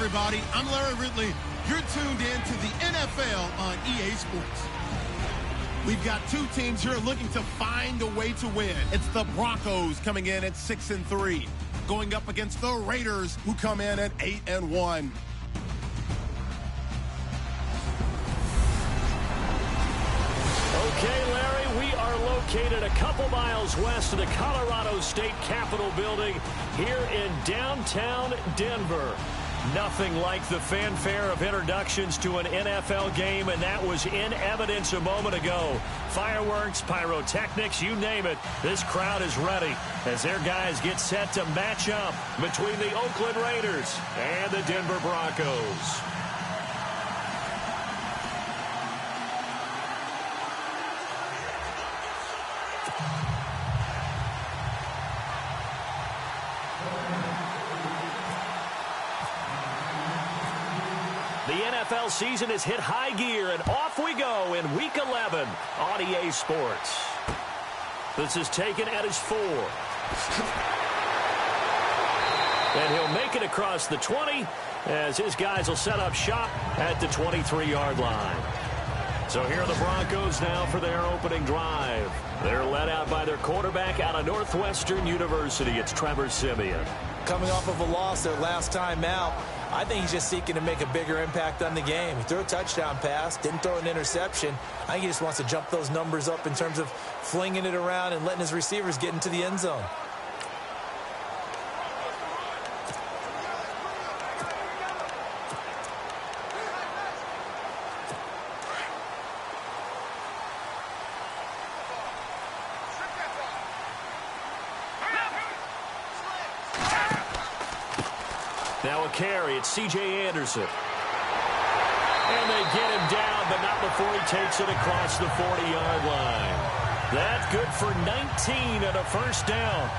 everybody. I'm Larry Ridley. You're tuned in to the NFL on EA Sports. We've got two teams here looking to find a way to win. It's the Broncos coming in at 6-3, going up against the Raiders, who come in at 8-1. Okay, Larry, we are located a couple miles west of the Colorado State Capitol building here in downtown Denver. Nothing like the fanfare of introductions to an NFL game, and that was in evidence a moment ago. Fireworks, pyrotechnics, you name it. This crowd is ready as their guys get set to match up between the Oakland Raiders and the Denver Broncos. The NFL season has hit high gear, and off we go in Week 11 on EA Sports. This is taken at his 4. And he'll make it across the 20 as his guys will set up shop at the 23-yard line. So here are the Broncos now for their opening drive. They're led out by their quarterback out of Northwestern University. It's Trevor Siemian. Coming off of a loss their last time out, I think he's just seeking to make a bigger impact on the game. He threw a touchdown pass, didn't throw an interception. I think he just wants to jump those numbers up in terms of flinging it around and letting his receivers get into the end zone. Now a carry, it's C.J. Anderson. And they get him down, but not before he takes it across the 40-yard line. That's good for 19 and a first down.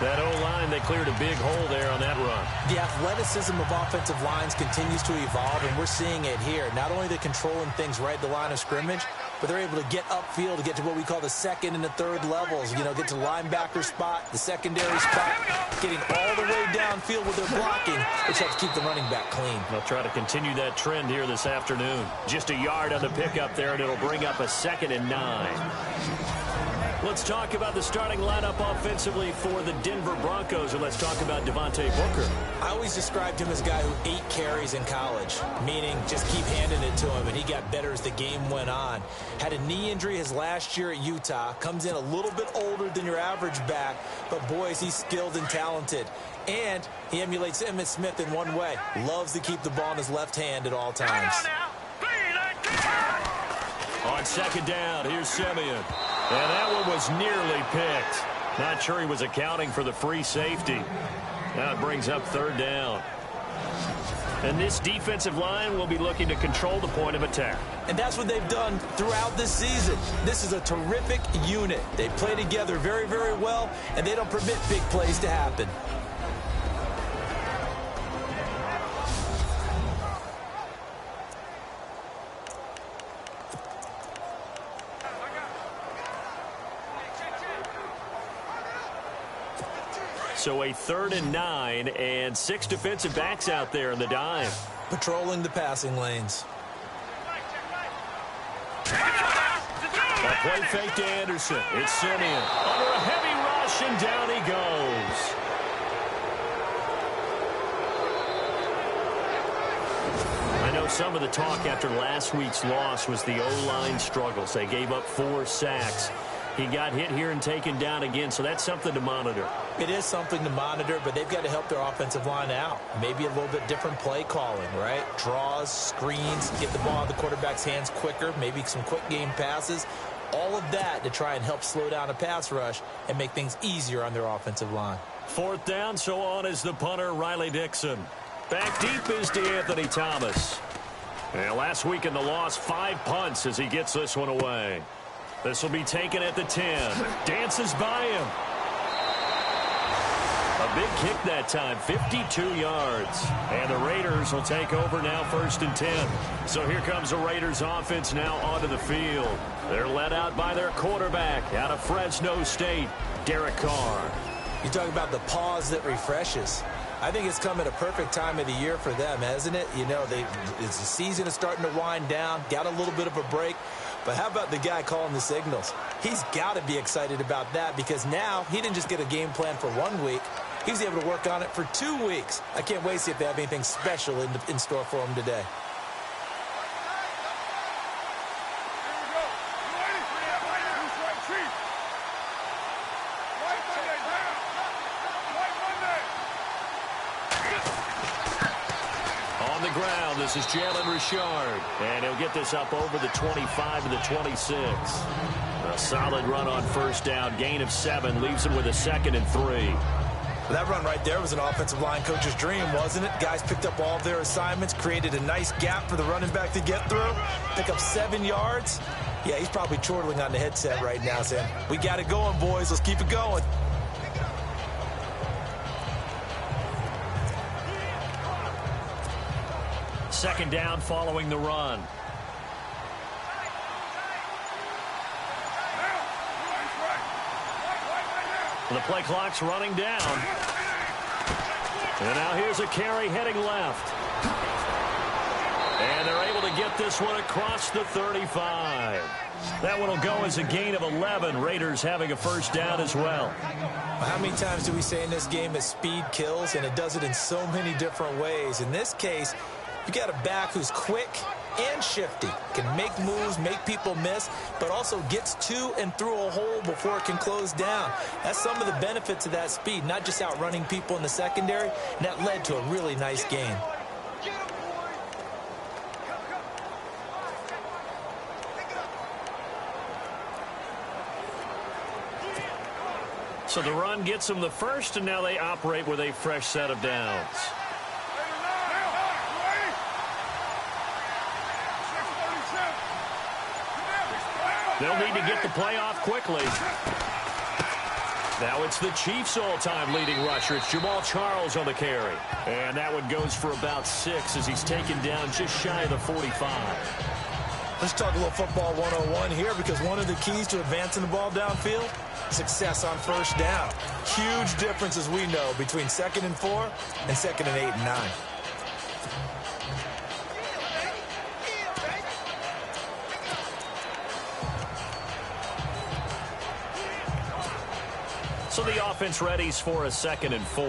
That O-line, they cleared a big hole there on that run. The athleticism of offensive lines continues to evolve, and we're seeing it here. Not only they're controlling things right at the line of scrimmage, but they're able to get upfield to get to what we call the second and the third levels. You know, get to the linebacker spot, the secondary spot, getting all the way downfield with their blocking, which helps keep the running back clean. They'll try to continue that trend here this afternoon. Just a yard on the pickup there, and it'll bring up a 2nd and 9. Let's talk about the starting lineup offensively for the Denver Broncos, and let's talk about Devontae Booker. I always described him as a guy who ate carries in college, meaning just keep handing it to him, and he got better as the game went on. Had a knee injury his last year at Utah, comes in a little bit older than your average back, but boys, he's skilled and talented. And he emulates Emmitt Smith in one way. Loves to keep the ball in his left hand at all times. On 2nd down, here's Siemian. And that one was nearly picked. Not sure he was accounting for the free safety. Now it brings up 3rd down. And this defensive line will be looking to control the point of attack. And that's what they've done throughout this season. This is a terrific unit. They play together very, very well, and they don't permit big plays to happen. So a 3rd and 9 and 6 defensive backs out there in the dime. Patrolling the passing lanes. A play fake to Anderson. It's Siemian. Under a heavy rush, and down he goes. I know some of the talk after last week's loss was the O-line struggles. They gave up 4 sacks. He got hit here and taken down again, so that's something to monitor. It is something to monitor, but they've got to help their offensive line out. Maybe a little bit different play calling, right? Draws, screens, get the ball out of the quarterback's hands quicker, maybe some quick game passes. All of that to try and help slow down a pass rush and make things easier on their offensive line. 4th down, so on is the punter, Riley Dixon. Back deep is DeAnthony Thomas. And last week in the loss, 5 punts as he gets this one away. This will be taken at the 10. Dances by him. A big kick that time, 52 yards. And the Raiders will take over now 1st and 10. So here comes the Raiders offense now onto the field. They're led out by their quarterback out of Fresno State, Derek Carr. You talk about the pause that refreshes. I think it's come at a perfect time of the year for them, hasn't it? You know, the season is starting to wind down, got a little bit of a break. But how about the guy calling the signals? He's got to be excited about that because now he didn't just get a game plan for 1 week. He was able to work on it for 2 weeks. I can't wait to see if they have anything special in store for him today. On the ground, this is Jalen Richard. And he'll get this up over the 25 to the 26. A solid run on first down. Gain of 7 leaves him with a 2nd and 3. That run right there was an offensive line coach's dream, wasn't it? Guys picked up all of their assignments, created a nice gap for the running back to get through, pick up 7 yards. Yeah, he's probably chortling on the headset right now saying, we got it going, boys. Let's keep it going. Second down following the run. The play clock's running down. And now here's a carry heading left. And they're able to get this one across the 35. That one will go as a gain of 11. Raiders having a first down as well. How many times do we say in this game that speed kills, and it does it in so many different ways? In this case, you got a back who's quick and shifty, can make moves, make people miss, but also gets to and through a hole before it can close down. That's some of the benefits of that speed, not just outrunning people in the secondary, and that led to a really nice game. So the run gets them the first, and now they operate with a fresh set of downs. They'll need to get the play off quickly. Now it's the Chiefs' all-time leading rusher. It's Jamal Charles on the carry. And that one goes for about 6 as he's taken down just shy of the 45. Let's talk a little football 101 here because one of the keys to advancing the ball downfield, success on first down. Huge difference, as we know, between 2nd and 4 and 2nd and 8 and 9. So the offense readies for a 2nd and 4.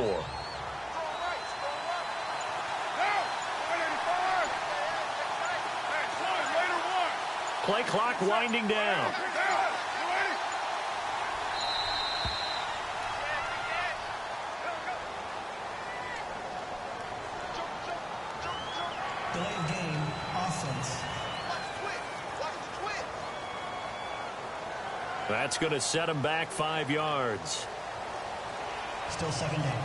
Play clock winding down. Delayed game, offense. That's going to set him back 5 yards. Still 2nd down.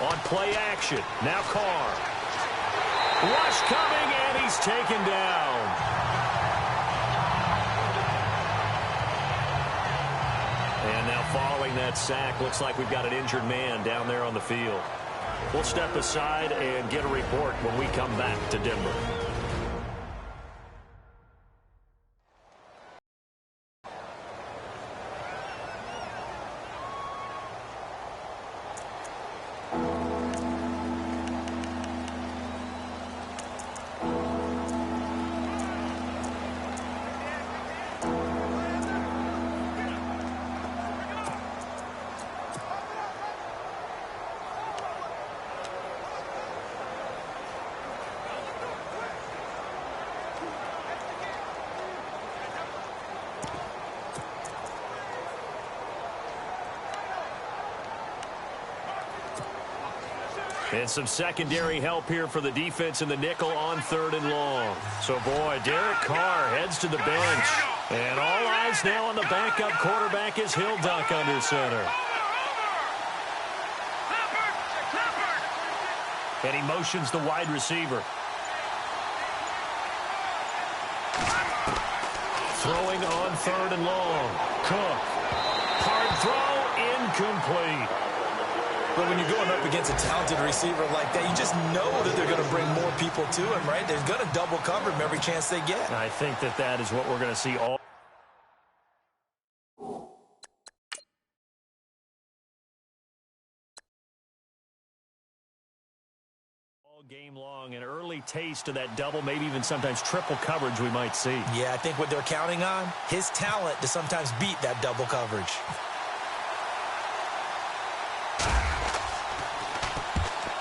On play action, now Carr. Rush coming, and he's taken down. And now following that sack, looks like we've got an injured man down there on the field. We'll step aside and get a report when we come back to Denver. And some secondary help here for the defense in the nickel on 3rd and long. So, boy, Derek Carr heads to the bench. And all eyes now on the backup quarterback as he'll duck under center. And he motions the wide receiver. Throwing on 3rd and long. Cook. Hard throw, incomplete. But when you're going up against a talented receiver like that, you just know that they're going to bring more people to him, right? They're going to double cover him every chance they get. I think that is what we're going to see all game long. An early taste of that double, maybe even sometimes triple coverage we might see. Yeah, I think what they're counting on, his talent to sometimes beat that double coverage.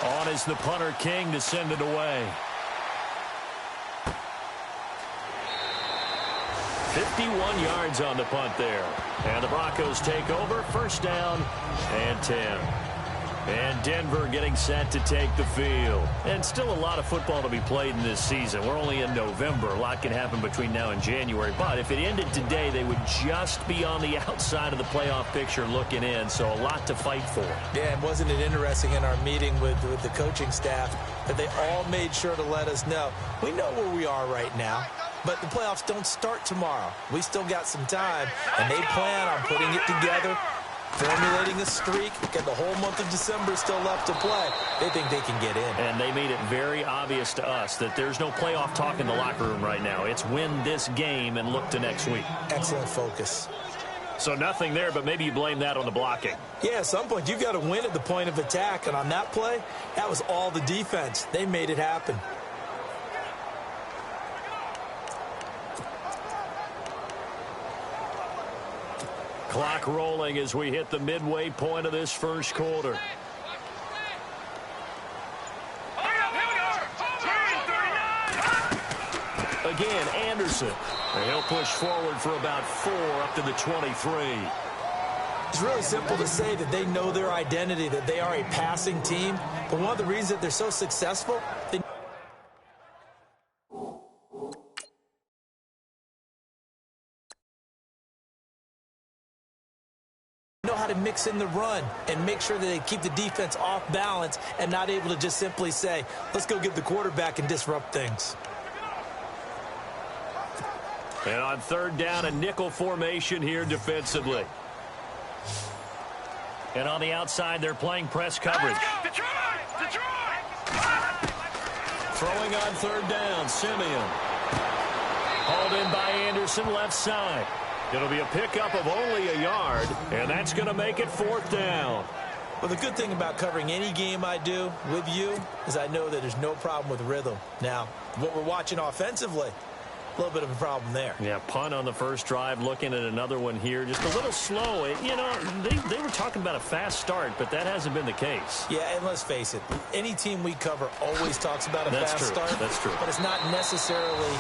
On is the punter King to send it away. 51 yards on the punt there. And the Broncos take over. 1st down and 10. And Denver getting set to take the field. And still a lot of football to be played in this season. We're only in November. A lot can happen between now and January. But if it ended today, they would just be on the outside of the playoff picture looking in. So a lot to fight for. Yeah, and wasn't it interesting in our meeting with the coaching staff that they all made sure to let us know, we know where we are right now, but the playoffs don't start tomorrow. We still got some time, and they plan on putting it together, formulating a streak, get the whole month of December still left to play. They think they can get in. And they made it very obvious to us that there's no playoff talk in the locker room right now. It's win this game and look to next week. Excellent focus. So nothing there, but maybe you blame that on the blocking. Yeah, at some point you've got to win at the point of attack, and on that play, that was all the defense. They made it happen. Clock rolling as we hit the midway point of this 1st quarter. Again, Anderson. And he'll push forward for about 4 up to the 23. It's really simple to say that they know their identity, that they are a passing team. But one of the reasons that they're so successful, they know how to mix in the run and make sure that they keep the defense off balance and not able to just simply say, let's go get the quarterback and disrupt things. And on 3rd down, a nickel formation here defensively. And on the outside, they're playing press coverage. Detroit! Throwing on 3rd down, Simeon. Hauled in by Anderson, left side. It'll be a pickup of only a yard, and that's going to make it 4th down. Well, the good thing about covering any game I do with you is I know that there's no problem with rhythm. Now, what we're watching offensively, a little bit of a problem there. Yeah, punt on the 1st drive, looking at another one here. Just a little slow. You know, they were talking about a fast start, but that hasn't been the case. Yeah, and let's face it, any team we cover always talks about a fast start. That's true. But it's not necessarily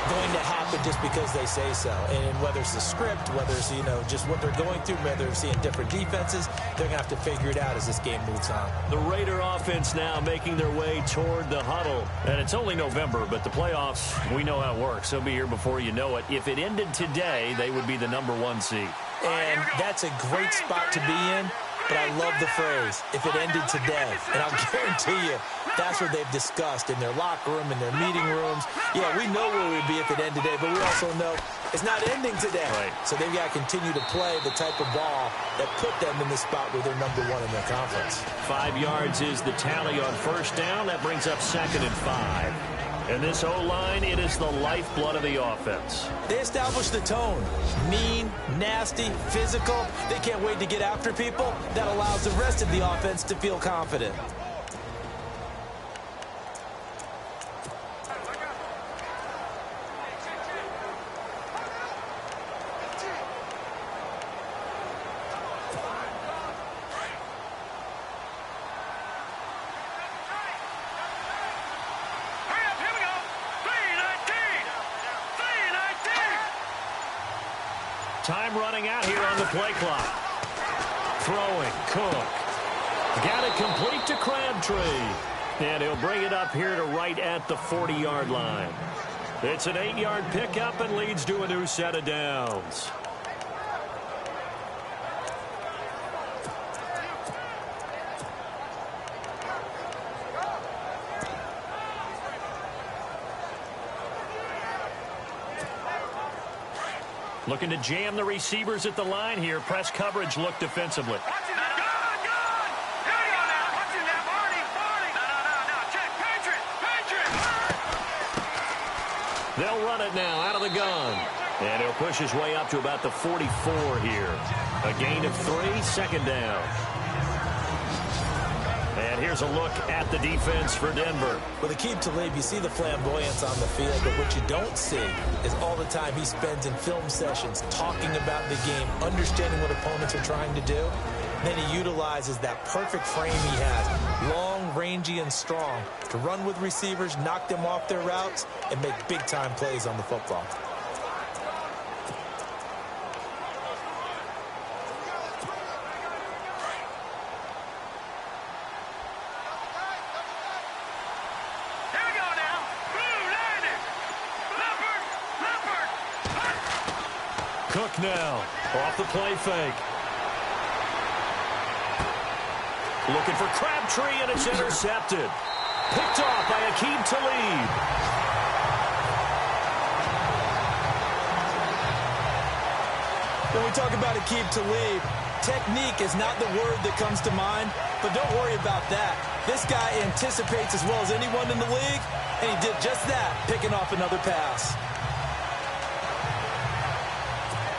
going to happen just because they say so. And whether it's the script, whether it's, you know, just what they're going through, whether they're seeing different defenses, they're going to have to figure it out as this game moves on. The Raider offense now making their way toward the huddle. And it's only November, but the playoffs, we know how it works. They'll be here before you know it. If it ended today, they would be the #1 seed. And that's a great spot to be in. But I love the phrase, if it ended today. And I'll guarantee you, that's what they've discussed in their locker room, in their meeting rooms. Yeah, we know where we'd be if it ended today, but we also know it's not ending today. Right. So they've got to continue to play the type of ball that put them in the spot where they're #1 in their conference. 5 yards is the tally on 1st down. That brings up 2nd and 5. And this O-line, it is the lifeblood of the offense. They establish the tone. Mean, nasty, physical. They can't wait to get after people. That allows the rest of the offense to feel confident. Time running out here on the play clock. Throwing, Cook. Got it complete to Crabtree. And he'll bring it up here to right at the 40-yard line. It's an 8-yard pickup and leads to a new set of downs. Looking to jam the receivers at the line here. Press coverage look defensively. They'll run it now out of the gun. And he'll push his way up to about the 44 here. A gain of 3, second down. And here's a look at the defense for Denver. With Aqib Talib, you see the flamboyance on the field, but what you don't see is all the time he spends in film sessions talking about the game, understanding what opponents are trying to do. Then he utilizes that perfect frame he has, long, rangy, and strong, to run with receivers, knock them off their routes, and make big-time plays on the football. Cook now, off the play fake. Looking for Crabtree, and it's intercepted. Picked off by Aqib Talib. When we talk about Aqib Talib, technique is not the word that comes to mind, but don't worry about that. This guy anticipates as well as anyone in the league, and he did just that, picking off another pass.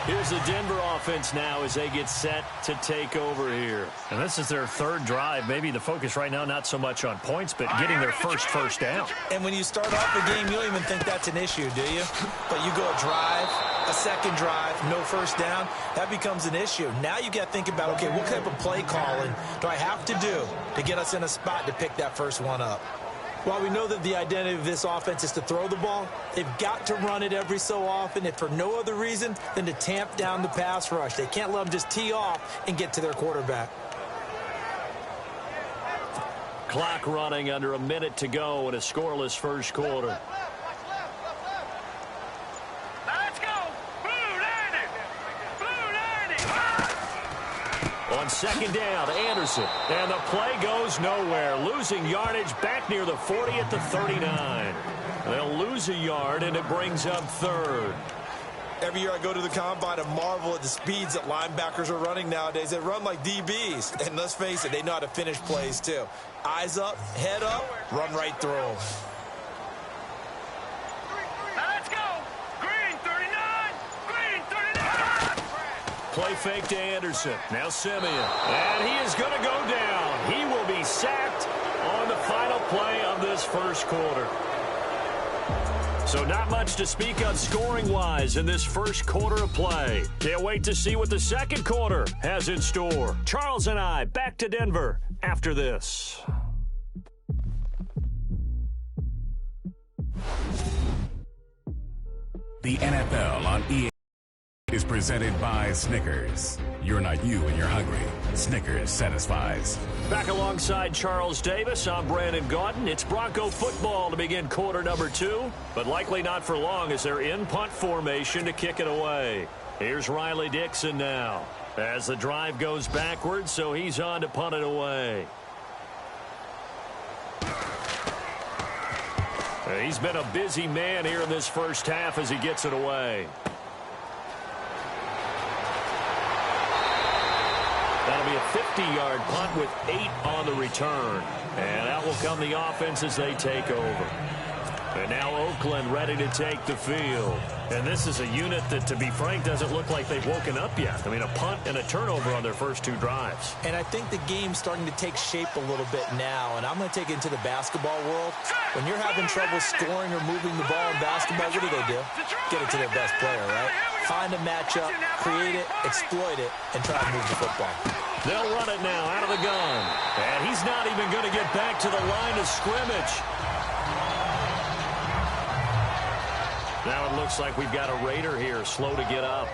Here's the Denver offense now as they get set to take over here. And this is their third drive. Maybe the focus right now not so much on points, but getting their first down. And when you start off a game, you don't even think that's an issue, do you? But you go a drive, a second drive, no first down, that becomes an issue. Now you got to think about, okay, what type of play calling do I have to do to get us in a spot to pick that first one up? While we know that the identity of this offense is to throw the ball, they've got to run it every so often, if for no other reason than to tamp down the pass rush. They can't let them just tee off and get to their quarterback. Clock running under a minute to go in a scoreless first quarter. On second down, Anderson. And the play goes nowhere. Losing yardage back near the 40 at the 39. They'll lose a yard, and it brings up third. Every year I go to the combine and marvel at the speeds that linebackers are running nowadays. They run like DBs. And let's face it, they know how to finish plays too. Eyes up, head up, run right through them. Play fake to Anderson. Now Simeon. And he is going to go down. He will be sacked on the final play of this first quarter. So not much to speak of scoring-wise in this first quarter of play. Can't wait to see what the second quarter has in store. Charles and I back to Denver after this. The NFL on EA is presented by Snickers. You're not you when you're hungry. Snickers satisfies. Back alongside Charles Davis, I'm Brandon Gaudin. It's Bronco football to begin quarter number 2, but likely not for long as they're in punt formation to kick it away. Here's Riley Dixon now as the drive goes backwards, so he's on to punt it away. He's been a busy man here in this first half as he gets it away. That'll be a 50-yard punt with 8 on the return. And out will come the offense as they take over. And now Oakland ready to take the field. And this is a unit that, to be frank, doesn't look like they've woken up yet. I mean, a punt and a turnover on their first 2 drives. And I think the game's starting to take shape a little bit now. And I'm going to take it into the basketball world. When you're having trouble scoring or moving the ball in basketball, what do? Get it to their best player, right? Find a matchup, create it, exploit it, and try to move the football. They'll run it now out of the gun. And he's not even going to get back to the line of scrimmage. Now it looks like we've got a Raider here, slow to get up.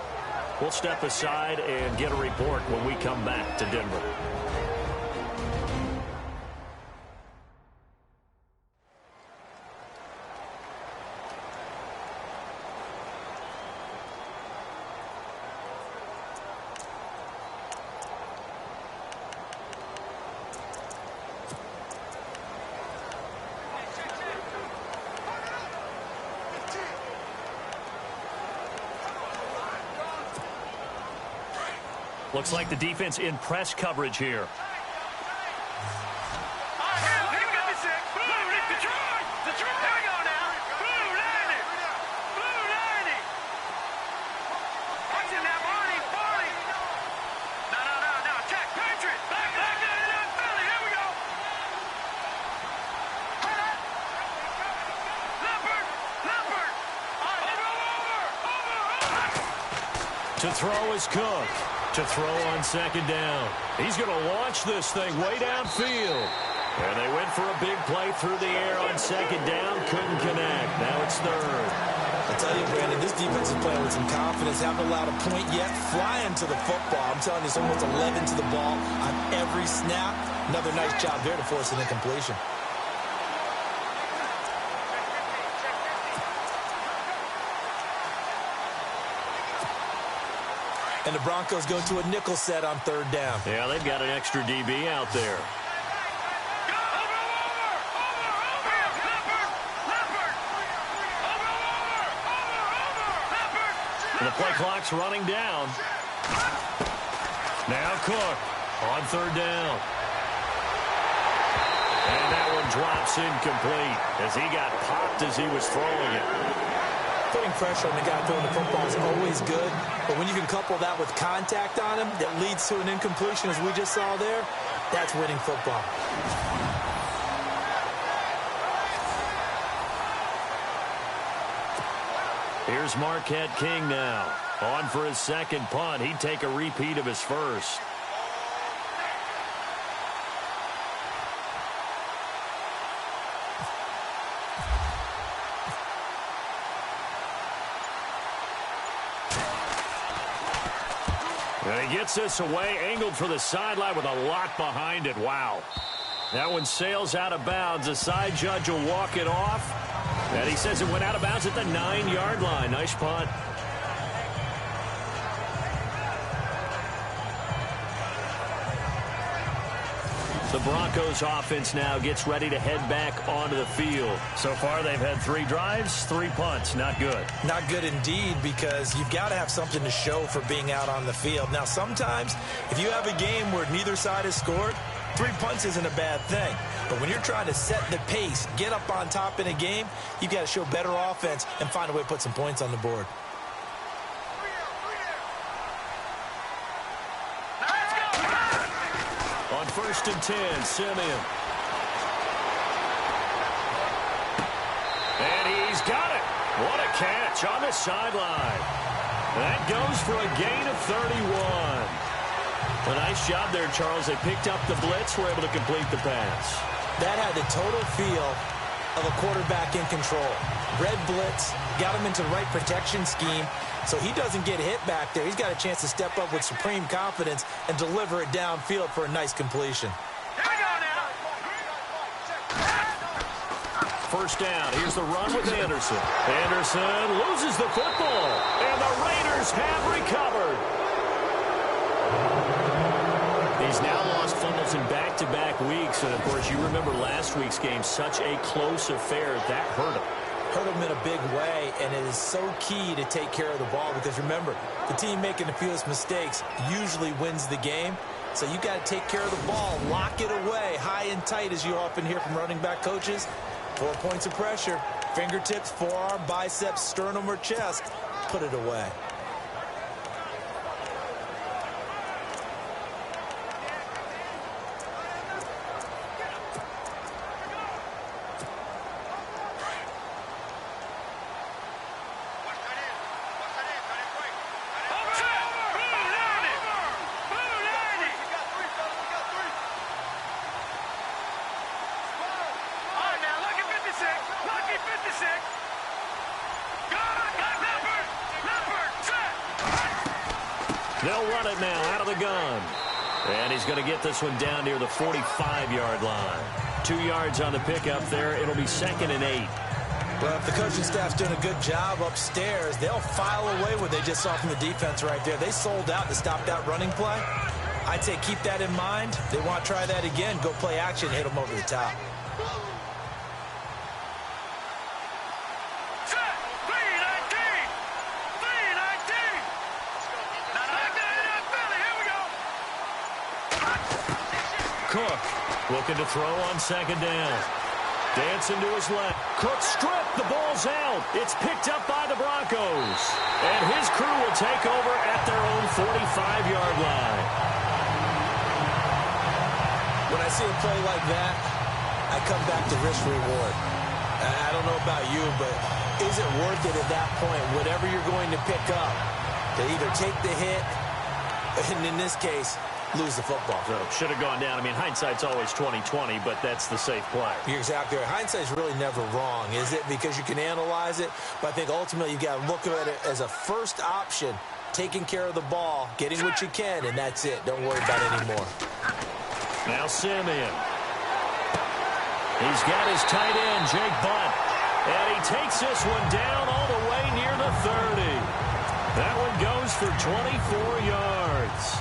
We'll step aside and get a report when we come back to Denver. Looks like the defense in press coverage here. To throw is Cook. To throw on second down. He's going to launch this thing way downfield. And they went for a big play through the air on second down. Couldn't connect. Now it's third. I tell you, Brandon, this defense is playing with some confidence. Haven't allowed a point yet. Flying to the football. I'm telling you, it's almost 11 to the ball on every snap. Another nice job there to force an incompletion. And the Broncos go to a nickel set on third down. Yeah, they've got an extra DB out there. And the play clock's running down. Now Cook on third down. And that one drops incomplete as he got popped as he was throwing it. Putting pressure on the guy throwing the football is always good, but when you can couple that with contact on him that leads to an incompletion, as we just saw there, that's winning football. Here's Marquette King now. On for his second punt. He'd take a repeat of his first. And he gets this away, angled for the sideline with a lot behind it. Wow. That one sails out of bounds. The side judge will walk it off. And he says it went out of bounds at the 9-yard line. Nice punt. The Broncos offense now gets ready to head back onto the field. So far, they've had 3 drives, 3 punts. Not good. Not good indeed, because you've got to have something to show for being out on the field. Now, sometimes, if you have a game where neither side has scored, 3 punts isn't a bad thing. But when you're trying to set the pace, get up on top in a game, you've got to show better offense and find a way to put some points on the board. On 1st and 10, Simeon. And he's got it. What a catch on the sideline. That goes for a gain of 31. A nice job there, Charles. They picked up the blitz, were able to complete the pass. That had the total feel of a quarterback in control. Red blitz, got him into the right protection scheme, so he doesn't get hit back there. He's got a chance to step up with supreme confidence and deliver it downfield for a nice completion. First down. Here's the run with Anderson. Anderson loses the football, and the Raiders have recovered. He's now lost fumbles in back-to-back weeks, and of course you remember last week's game, such a close affair. That hurt him. Hurt him in a big way, and it is so key to take care of the ball, because remember, the team making the fewest mistakes usually wins the game. So you got to take care of the ball, lock it away, high and tight, as you often hear from running back coaches. 4 points of pressure, fingertips, forearm, biceps, sternum, or chest. Put it away. They'll run it now out of the gun. And he's going to get this one down near the 45-yard line. 2 yards on the pickup there. It'll be 2nd and 8. Well, if the coaching staff's doing a good job upstairs, they'll file away what they just saw from the defense right there. They sold out to stop that running play. I'd say keep that in mind. They want to try that again. Go play action, hit them over the top. Cook looking to throw on second down. Dancing to his left. Cook stripped. The ball's out. It's picked up by the Broncos. And his crew will take over at their own 45-yard line. When I see a play like that, I come back to risk-reward. I don't know about you, but is it worth it at that point, whatever you're going to pick up, to either take the hit, and in this case, lose the football? So should have gone down. I mean, hindsight's always 20/20, but that's the safe play. You're exactly right. Hindsight's really never wrong, is it? Because you can analyze it, but I think ultimately you've got to look at it as a first option, taking care of the ball, getting what you can, and that's it. Don't worry about it anymore. Now Simeon. He's got his tight end, Jake Butt. And he takes this one down all the way near the 30. That one goes for 24 yards.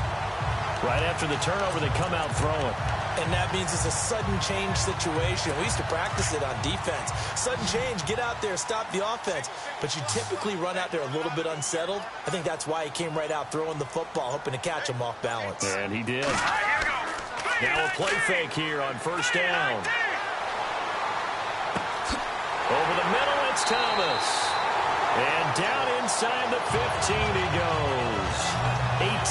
Right after the turnover, they come out throwing. And that means it's a sudden change situation. We used to practice it on defense. Sudden change, get out there, stop the offense. But you typically run out there a little bit unsettled. I think that's why he came right out throwing the football, hoping to catch him off balance. And he did. Now a play fake here on first down. Over the middle, it's Thomas. And down inside the 15 he goes.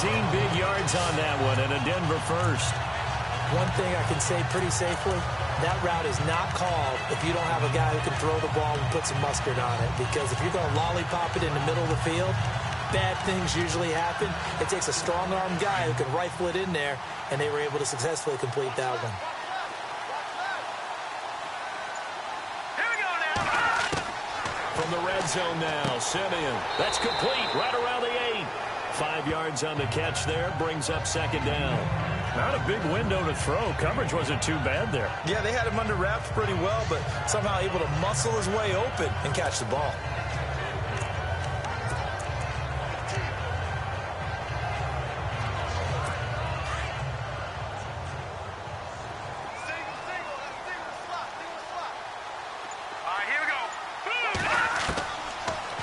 18 big yards on that one, and a Denver first. One thing I can say pretty safely, that route is not called if you don't have a guy who can throw the ball and put some mustard on it. Because if you're going to lollipop it in the middle of the field, bad things usually happen. It takes a strong-armed guy who can rifle it in there, and they were able to successfully complete that one. From the red zone now, Simeon. That's complete right around the 8. 5 yards on the catch there, brings up second down. Not a big window to throw. Coverage wasn't too bad there. Yeah, they had him under wraps pretty well, but somehow able to muscle his way open and catch the ball.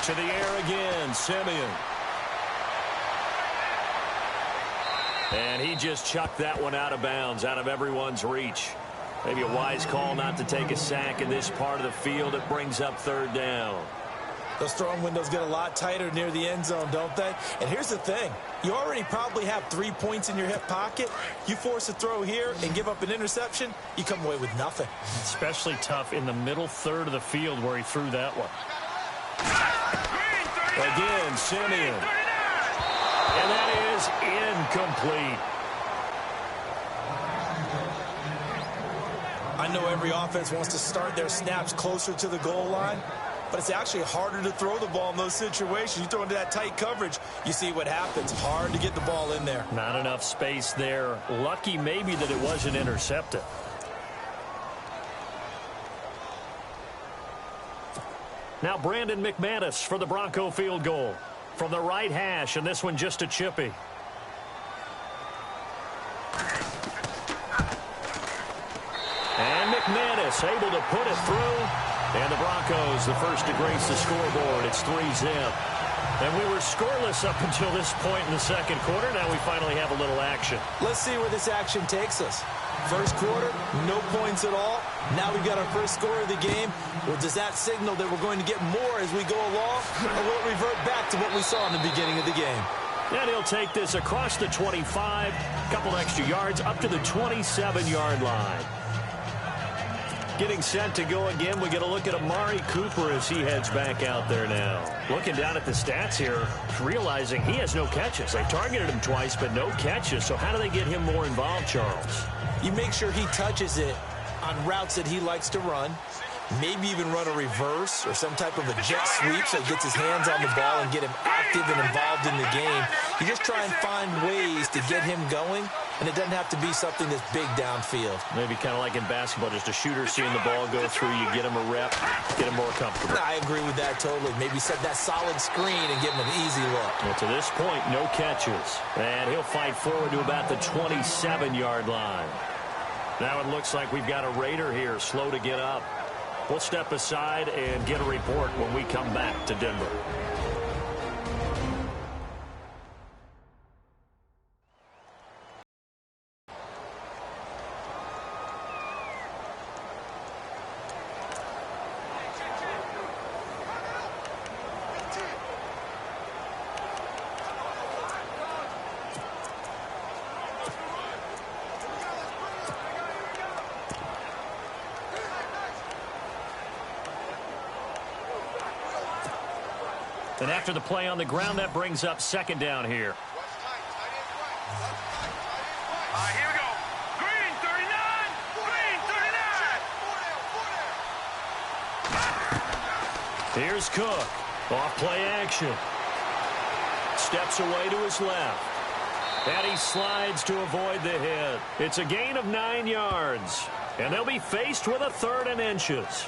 To the air again, Simeon. And he just chucked that one out of bounds, out of everyone's reach. Maybe a wise call not to take a sack in this part of the field. It brings up third down. Those throwing windows get a lot tighter near the end zone, don't they? And here's the thing. You already probably have 3 points in your hip pocket. You force a throw here and give up an interception, you come away with nothing. Especially tough in the middle third of the field where he threw that one. Again, Simeon. And that is incomplete. I know every offense wants to start their snaps closer to the goal line, but it's actually harder to throw the ball in those situations. You throw into that tight coverage, you see what happens. Hard to get the ball in there. Not enough space there. Lucky maybe that it wasn't intercepted. Now Brandon Mcmanus for the Bronco field goal. From the right hash, and this one just a chippy. And Mcmanus able to put it through. And the Broncos, the first to grace the scoreboard. It's 3-zip. And we were scoreless up until this point in the second quarter. Now we finally have a little action. Let's see where this action takes us. First quarter, no points at all. Now we've got our first score of the game. Well, does that signal that we're going to get more as we go along? Or will it revert back to what we saw in the beginning of the game? And he'll take this across the 25, a couple extra yards, up to the 27-yard line. Getting set to go again, we get a look at Amari Cooper as he heads back out there now. Looking down at the stats here, realizing he has no catches. They targeted him twice, but no catches. So how do they get him more involved, Charles? You make sure he touches it on routes that he likes to run. Maybe even run a reverse or some type of a jet sweep so he gets his hands on the ball and get him active and involved in the game. You just try and find ways to get him going, and it doesn't have to be something that's big downfield. Maybe kind of like in basketball, just a shooter seeing the ball go through, you get him a rep, get him more comfortable. I agree with that totally. Maybe set that solid screen and give him an easy look. Well, to this point, no catches. And he'll fight forward to about the 27-yard line. Now it looks like we've got a Raider here, slow to get up. We'll step aside and get a report when we come back to Denver. And after the play on the ground, that brings up second down here. Here we go. Green 39. Green 39. Here's Cook. Off play action. Steps away to his left. And he slides to avoid the hit. It's a gain of 9 yards. And they'll be faced with a 3rd and inches.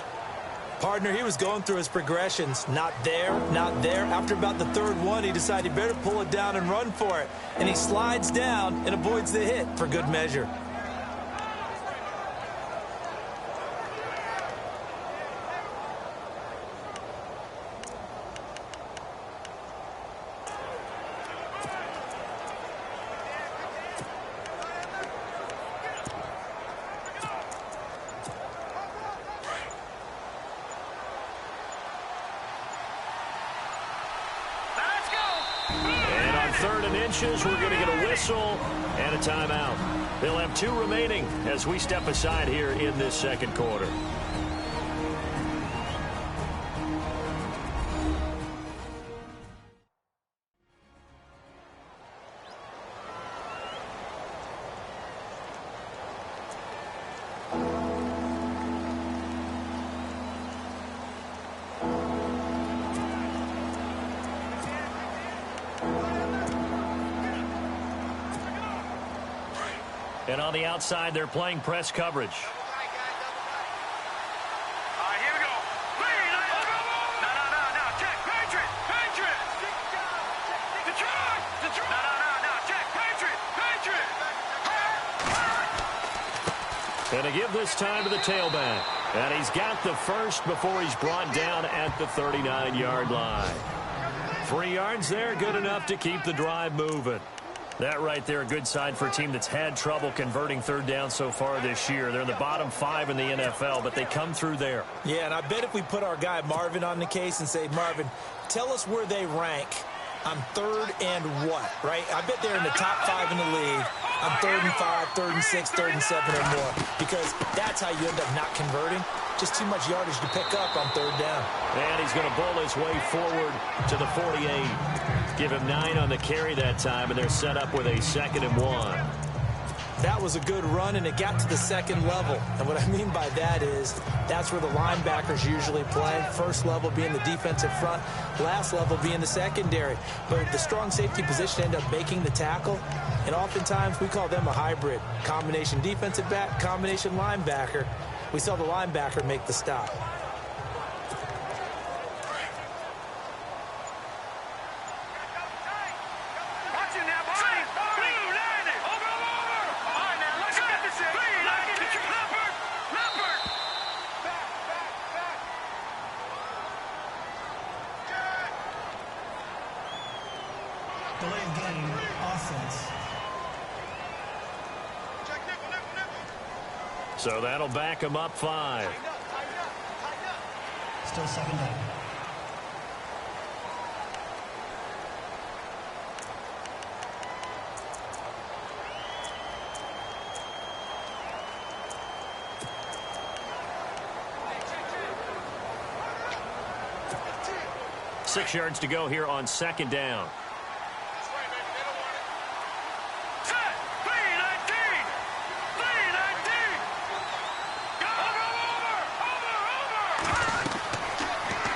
Partner, he was going through his progressions. Not there, not there. After about the 3rd one, he decided he better pull it down and run for it. And he slides down and avoids the hit for good measure. We're going to get a whistle and a timeout. They'll have 2 remaining as we step aside here in this second quarter. And on the outside, they're playing press coverage. Here we go. No. Check. Patriot. Detroit. No. Check. Patriot. And to give this time to the tailback. And he's got the first before he's brought down at the 39-yard line. 3 yards there, good enough to keep the drive moving. That right there, a good sign for a team that's had trouble converting 3rd down so far this year. They're in the bottom 5 in the NFL, but they come through there. Yeah, and I bet if we put our guy Marvin on the case and say, Marvin, tell us where they rank on 3rd and what, right? I bet they're in the top 5 in the league on 3rd and 5, 3rd and 6, 3rd and 7 or more, because that's how you end up not converting. Just too much yardage to pick up on 3rd down. And he's going to bowl his way forward to the 48. Give him 9 on the carry that time, and they're set up with a 2nd and 1. That was a good run, and it got to the 2nd level. And what I mean by that is that's where the linebackers usually play. First level being the defensive front, last level being the secondary. But the strong safety position ended up making the tackle, and oftentimes we call them a hybrid. Combination defensive back, combination linebacker. We saw the linebacker make the stop. Delayed game, offense. So that'll back him up 5. Still 2nd down. Six yards to go here on 2nd down.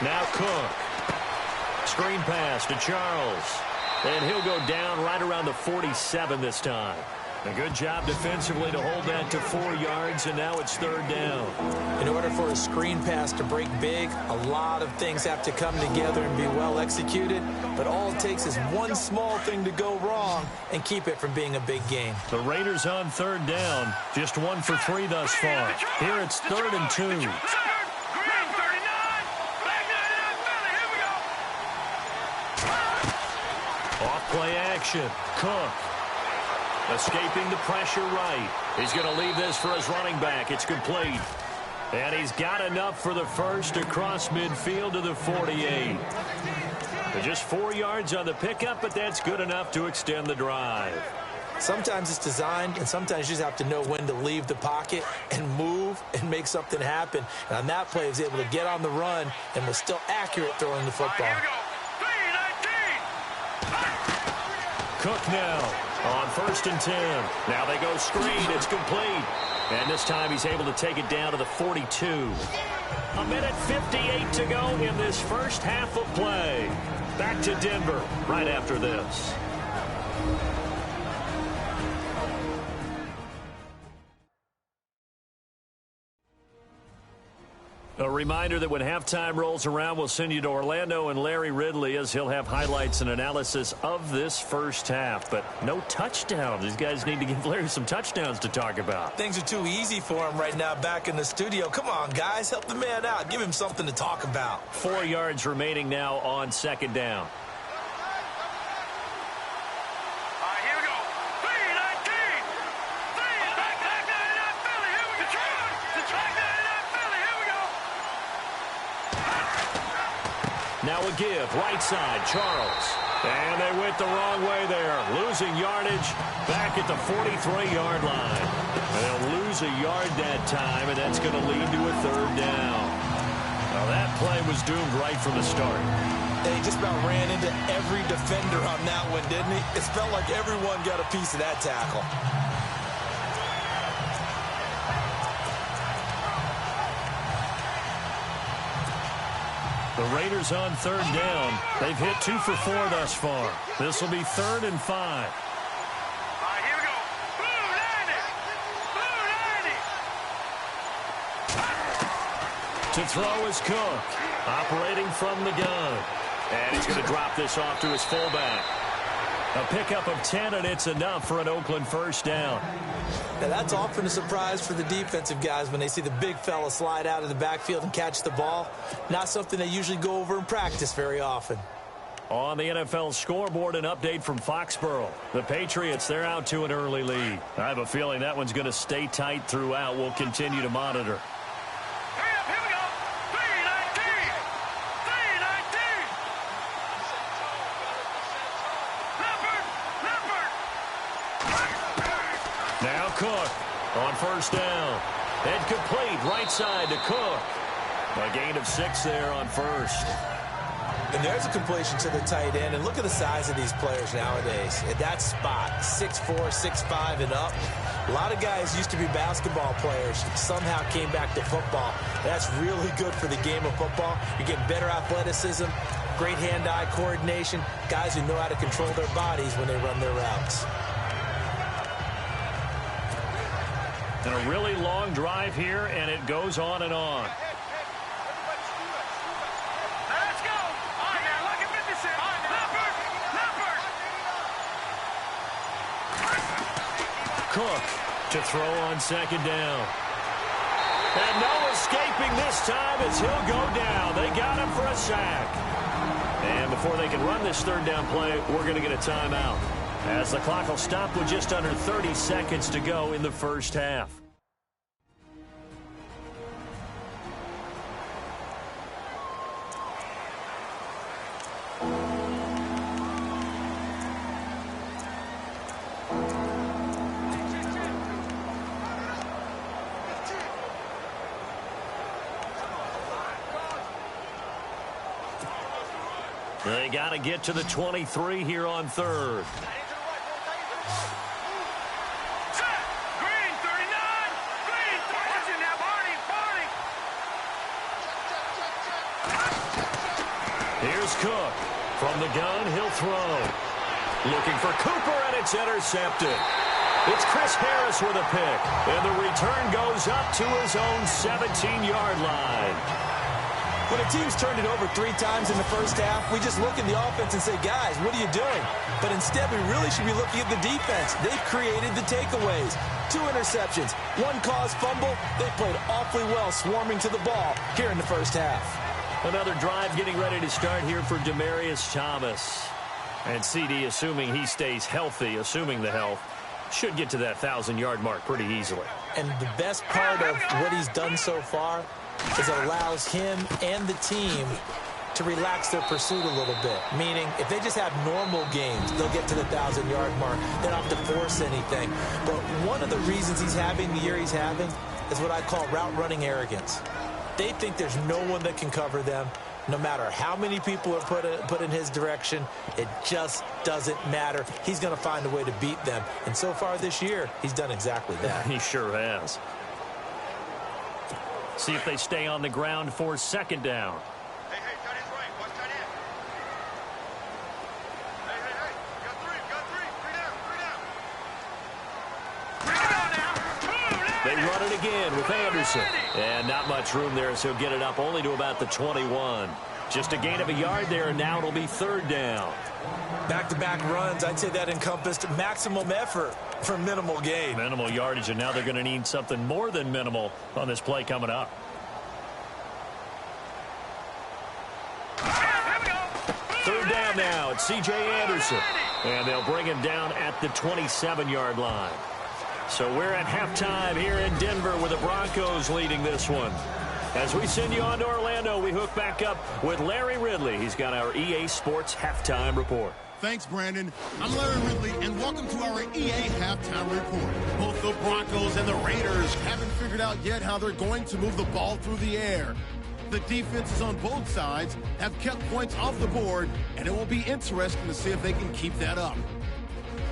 Now Cook. Screen pass to Charles. And he'll go down right around the 47 this time. A good job defensively to hold that to 4 yards, and now it's 3rd down. In order for a screen pass to break big, a lot of things have to come together and be well executed. But all it takes is one small thing to go wrong and keep it from being a big gain. The Raiders on 3rd down. Just 1 for 3 thus far. Here it's 3rd and 2. Off-play action. Cook. Escaping the pressure right. He's going to leave this for his running back. It's complete. And he's got enough for the first across midfield to the 48. Just 4 yards on the pickup, but that's good enough to extend the drive. Sometimes it's designed, and sometimes you just have to know when to leave the pocket and move and make something happen. And on that play, he was able to get on the run and was still accurate throwing the football. Here we go. 3, Cook now on 1st and 10. Now they go screen. It's complete. And this time he's able to take it down to the 42. A minute 58 to go in this first half of play. Back to Denver right after this. A reminder that when halftime rolls around, we'll send you to Orlando and Larry Ridley as he'll have highlights and analysis of this first half. But no touchdowns. These guys need to give Larry some touchdowns to talk about. Things are too easy for him right now back in the studio. Come on, guys. Help the man out. Give him something to talk about. 4 yards remaining now on 2nd down. Now a give, right side, Charles. And they went the wrong way there. Losing yardage back at the 43-yard line. They'll lose a yard that time, and that's going to lead to a 3rd down. Now that play was doomed right from the start. They just about ran into every defender on that one, didn't he? It felt like everyone got a piece of that tackle. The Raiders on 3rd down. They've hit 2 for 4 thus far. This will be 3rd and 5. All right, here we go. Blue 90. To throw is Cook. Operating from the gun. And he's going to drop this off to his fullback. A pickup of 10, and it's enough for an Oakland 1st down. Now, that's often a surprise for the defensive guys when they see the big fella slide out of the backfield and catch the ball. Not something they usually go over in practice very often. On the NFL scoreboard, an update from Foxborough. The Patriots, they're out to an early lead. I have a feeling that one's going to stay tight throughout. We'll continue to monitor. Cook on 1st down. And complete right side to Cook. A gain of 6 there on 1st. And there's a completion to the tight end. And look at the size of these players nowadays. At that spot, 6'4", 6'5", and up. A lot of guys used to be basketball players. Somehow came back to football. That's really good for the game of football. You're getting better athleticism, great hand-eye coordination, guys who know how to control their bodies when they run their routes. And a really long drive here, and it goes on and on. Let's go. All right, now look at 56. Leopard. Cook to throw on 2nd down. And no escaping this time as he'll go down. They got him for a sack. And before they can run this 3rd down play, we're going to get a timeout, as the clock will stop with just under 30 seconds to go in the first half. They got to get to the 23 here on 3rd. Green 39. Green 30. Now, Barney. Here's Cook. From the gun, he'll throw. Looking for Cooper, and it's intercepted. It's Chris Harris with a pick. And the return goes up to his own 17-yard line. When a team's turned it over 3 times in the first half, we just look at the offense and say, guys, what are you doing? But instead, we really should be looking at the defense. They've created the takeaways. 2 interceptions, 1 caused fumble. They played awfully well swarming to the ball here in the first half. Another drive getting ready to start here for Demaryius Thomas. And CD, assuming he stays healthy, assuming the health, should get to that 1,000-yard mark pretty easily. And the best part of what he's done so far is it allows him and the team to relax their pursuit a little bit. Meaning, if they just have normal games, they'll get to the 1,000-yard mark. They don't have to force anything. But one of the reasons he's having the year he's having is what I call route running arrogance. They think there's no one that can cover them. no matter how many people are put in his direction, it just doesn't matter. He's going to find a way to beat them. And so far this year, he's done exactly that. He sure has. See if they stay on the ground for second down. Hey, tight end's right. Watch tight end. Hey. Got three. Three down now. They run it again with Anderson. And not much room there, so he'll get it up only to about the 21. Just a gain of a yard there, and now it'll be third down. Back-to-back runs, I'd say that encompassed maximum effort for minimal gain. Minimal yardage, and now they're going to need something more than minimal on this play coming up. Third down now. It's C.J. Anderson. And they'll bring him down at the 27-yard line. So we're at halftime here in Denver with the Broncos leading this one. As we send you on to Orlando, we hook back up with Larry Ridley. He's got our EA Sports Halftime Report. Thanks, Brandon. I'm Larry Ridley, and welcome to our EA Halftime Report. Both the Broncos and the Raiders haven't figured out yet how they're going to move the ball through the air. The defenses on both sides have kept points off the board, and it will be interesting to see if they can keep that up.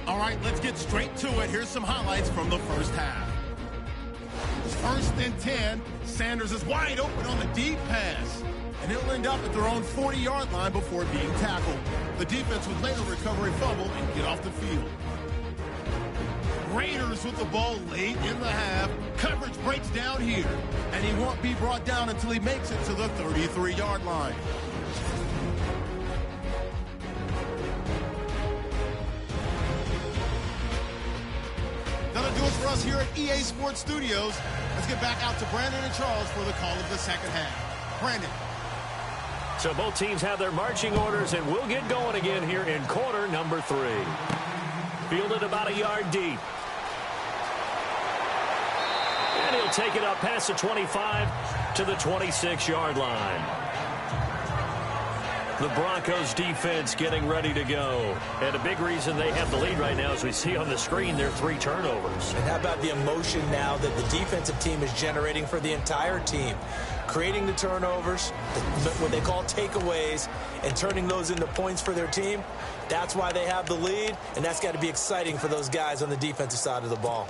All right, let's get straight to it. Here's some highlights from the first half. First and 10, Sanders is wide open on the deep pass, and he'll end up at their own 40-yard line before being tackled. The defense would later recover a fumble and get off the field. Raiders with the ball late in the half. Coverage breaks down here, and he won't be brought down until he makes it to the 33-yard line. That'll do it for us here at EA Sports Studios. Let's get back out to Brandon and Charles for the call of the second half. Brandon. So both teams have their marching orders, and we'll get going again here in quarter number 3. Fielded about a yard deep. And he'll take it up past the 25 to the 26-yard line. The Broncos defense getting ready to go. And a big reason they have the lead right now, as we see on the screen, their 3 turnovers. And how about the emotion now that the defensive team is generating for the entire team? Creating the turnovers, what they call takeaways, and turning those into points for their team. That's why they have the lead, and that's got to be exciting for those guys on the defensive side of the ball.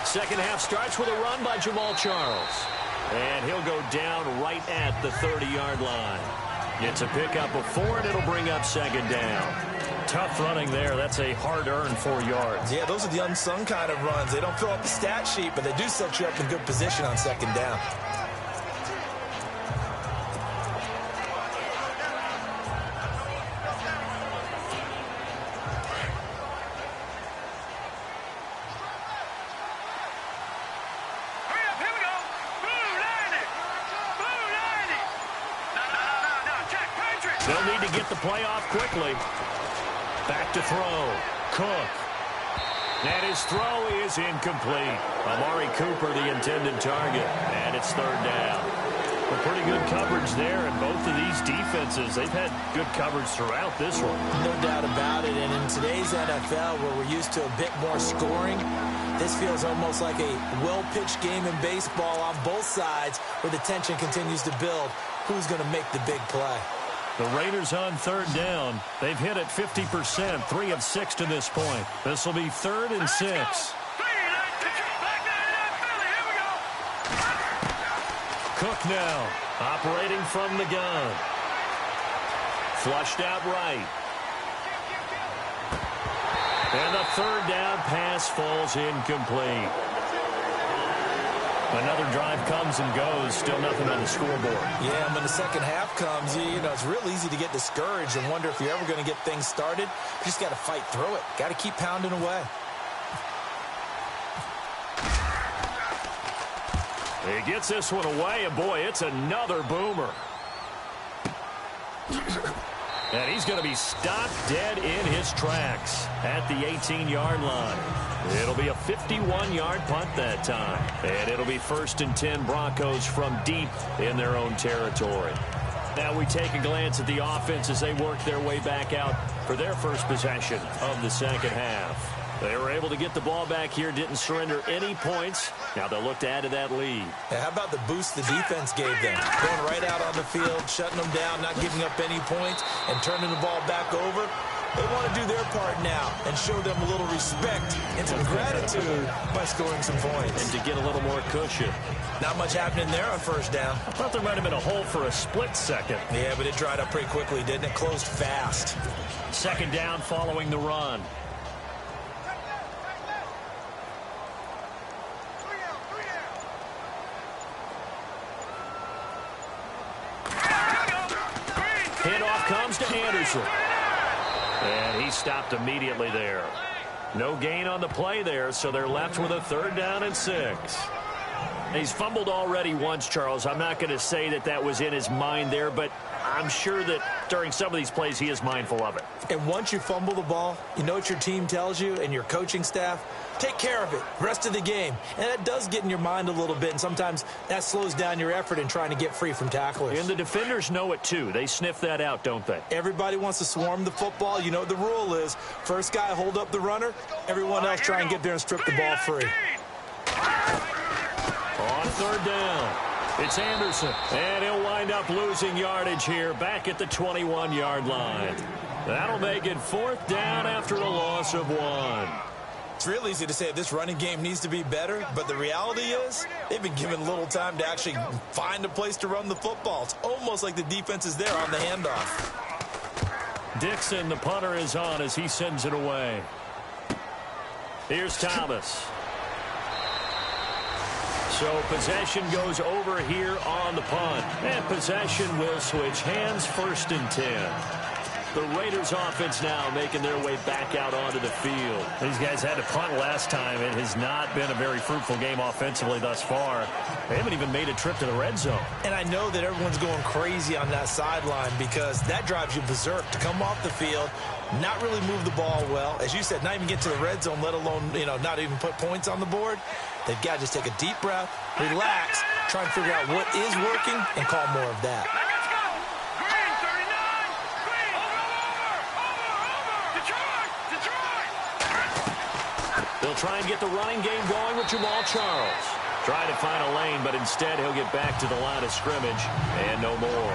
Second half starts with a run by Jamal Charles. And he'll go down right at the 30-yard line. It's a pickup of 4, and it'll bring up second down. Tough running there. That's a hard-earned 4 yards. Yeah, those are the unsung kind of runs. They don't fill up the stat sheet, but they do set you up in good position on second down. They'll need to get the play off quickly. Back to throw. Cook. And his throw is incomplete. Amari Cooper, the intended target. And it's third down. Well, pretty good coverage there, and both of these defenses, they've had good coverage throughout this one. No doubt about it. And in today's NFL, where we're used to a bit more scoring, this feels almost like a well-pitched game in baseball on both sides, where the tension continues to build. Who's going to make the big play? The Raiders on third down. They've hit it 50%, 3 of 6 to this point. This will be 3rd and 6. Cook now, operating from the gun. Flushed out right. And the third down pass falls incomplete. Another drive comes and goes. Still nothing on the scoreboard. Yeah, and when the second half comes, you know, it's real easy to get discouraged and wonder if you're ever going to get things started. You just got to fight through it. Got to keep pounding away. He gets this one away, and boy, it's another boomer. And he's going to be stopped dead in his tracks at the 18-yard line. It'll be a 51-yard punt that time. And it'll be 1st and 10 Broncos from deep in their own territory. Now we take a glance at the offense as they work their way back out for their first possession of the second half. They were able to get the ball back here, didn't surrender any points. Now they'll look to add to that lead. How about the boost the defense gave them? Going right out on the field, shutting them down, not giving up any points, and turning the ball back over. They want to do their part now and show them a little respect and some gratitude by scoring some points. And to get a little more cushion. Not much happening there on first down. I thought there might have been a hole for a split second. Yeah, but it dried up pretty quickly, didn't it? Closed fast. Second down following the run. Handoff comes to Anderson. And he stopped immediately there. No gain on the play there, so they're left with a 3rd down and 6. He's fumbled already once, Charles. I'm not going to say that that was in his mind there, but I'm sure that during some of these plays he is mindful of it. And once you fumble the ball, you know what your team tells you and your coaching staff? Take care of it rest of the game. And that does get in your mind a little bit, and sometimes that slows down your effort in trying to get free from tacklers. And the defenders know it too. They sniff that out, don't they? Everybody wants to swarm the football. You know what the rule is. First guy hold up the runner. Everyone else try and get there and strip the ball free. On 3rd down, it's Anderson. And he'll wind up losing yardage here back at the 21-yard line. That'll make it 4th down after a loss of 1. It's real easy to say this running game needs to be better, but the reality is they've been given little time to actually find a place to run the football. It's almost like the defense is there on the handoff. Dixon, the punter, is on as he sends it away. Here's Thomas. So possession goes over here on the punt. And possession will switch hands, 1st and 10. The Raiders offense now making their way back out onto the field. These guys had to punt last time. It has not been a very fruitful game offensively thus far. They haven't even made a trip to the red zone. And I know that everyone's going crazy on that sideline because that drives you berserk to come off the field, not really move the ball well. As you said, not even get to the red zone, let alone, not even put points on the board. They've got to just take a deep breath, relax, try and figure out what is working, and call more of that. They'll try and get the running game going with Jamal Charles. Trying to find a lane, but instead he'll get back to the line of scrimmage. And no more.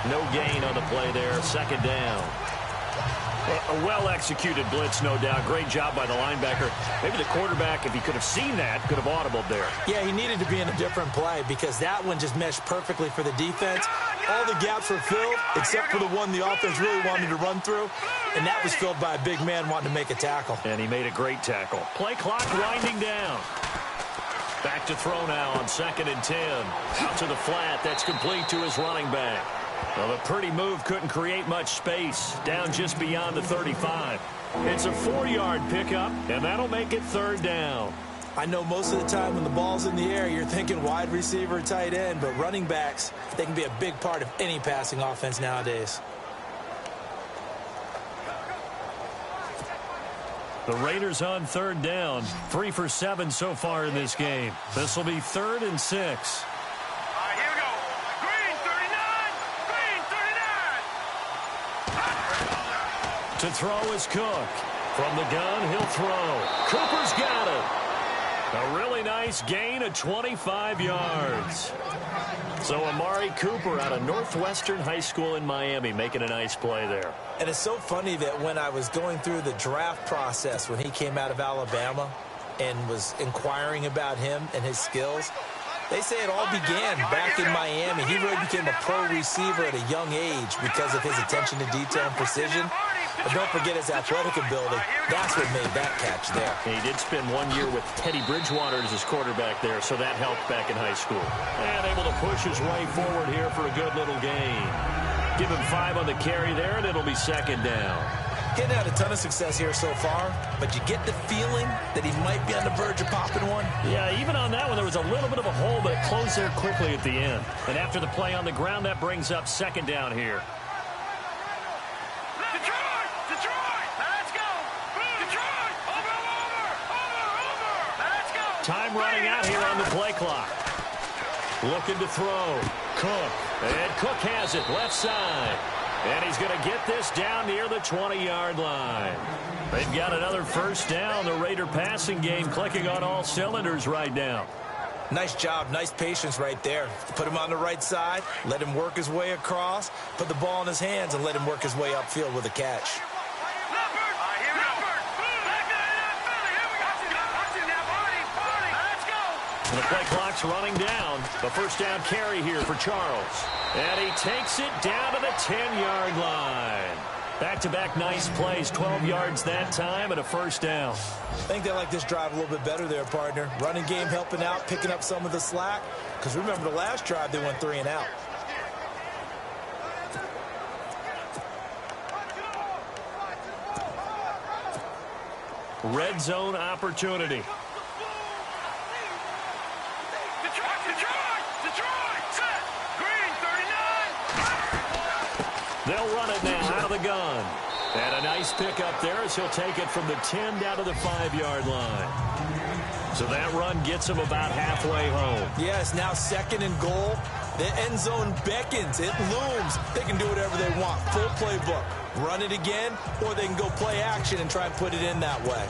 No gain on the play there. 2nd down. A well-executed blitz, no doubt. Great job by the linebacker. Maybe the quarterback, if he could have seen that, could have audibled there. Yeah, he needed to be in a different play because that one just meshed perfectly for the defense. All the gaps were filled except for the one the offense really wanted to run through, and that was filled by a big man wanting to make a tackle. And he made a great tackle. Play clock winding down. Back to throw now on 2nd and 10. Out to the flat. That's complete to his running back. Well, a pretty move couldn't create much space. Down just beyond the 35. It's a 4-yard pickup, and that'll make it 3rd down. I know most of the time when the ball's in the air, you're thinking wide receiver, tight end, but running backs, they can be a big part of any passing offense nowadays. The Raiders on 3rd down. 3 for 7 so far in this game. This will be 3rd and 6. To throw is Cook. From the gun, he'll throw. Cooper's got it. A really nice gain of 25 yards. So Amari Cooper out of Northwestern High School in Miami making a nice play there. And it's so funny that when I was going through the draft process when he came out of Alabama and was inquiring about him and his skills, they say it all began back in Miami. He really became a pro receiver at a young age because of his attention to detail and precision. But don't forget his athletic ability. That's what made that catch there. He did spend 1 year with Teddy Bridgewater as his quarterback there, so that helped back in high school. And able to push his way forward here for a good little gain. Give him 5 on the carry there, and it'll be 2nd down. Getting had a ton of success here so far, but you get the feeling that he might be on the verge of popping one. Yeah, even on that one, there was a little bit of a hole, but it closed there quickly at the end. And after the play on the ground, that brings up 2nd down here. Time running out here on the play clock. Looking to throw. Cook. And Cook has it left side. And he's going to get this down near the 20-yard line. They've got another first down. The Raider passing game clicking on all cylinders right now. Nice job, nice patience right there. Put him on the right side, let him work his way across, put the ball in his hands, and let him work his way upfield with a catch. And the play clock's running down. The first down carry here for Charles. And he takes it down to the 10-yard line. Back-to-back nice plays, 12 yards that time and a first down. I think they like this drive a little bit better there, partner. Running game helping out, picking up some of the slack. Because remember the last drive, they went 3 and out. Red zone opportunity. They'll run it now out of the gun. And a nice pickup there as he'll take it from the 10 down to the 5-yard line. So that run gets him about halfway home. Yes, now 2nd and goal. The end zone beckons. It looms. They can do whatever they want. Full playbook. Run it again, or they can go play action and try and put it in that way.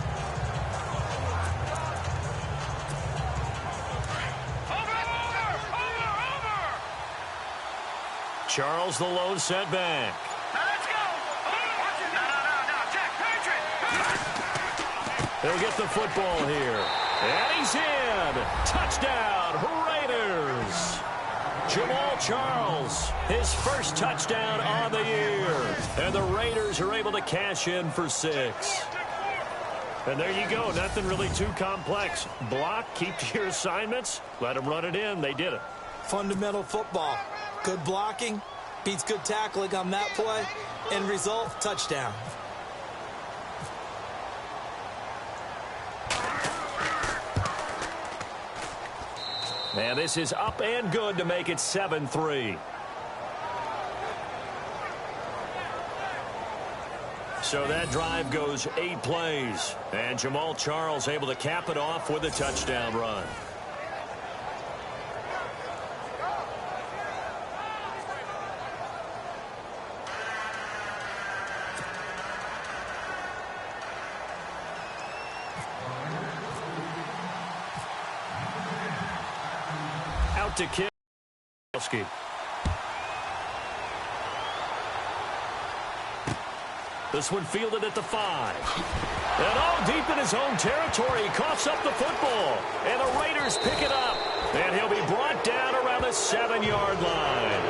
Charles the lone setback. Now let's go. No, Jack, He'll get the football here. And he's in. Touchdown, Raiders. Jamal Charles, his first touchdown on the year. And the Raiders are able to cash in for 6. And there you go. Nothing really too complex. Block, keep to your assignments, let them run it in. They did it. Fundamental football. Good blocking, beats good tackling on that play. End result, touchdown. And this is up and good to make it 7-3. So that drive goes 8 plays. And Jamal Charles able to cap it off with a touchdown run. Out to Janikowski. This one fielded at the 5. And all deep in his own territory. He coughs up the football. And the Raiders pick it up. And he'll be brought down around the 7-yard line.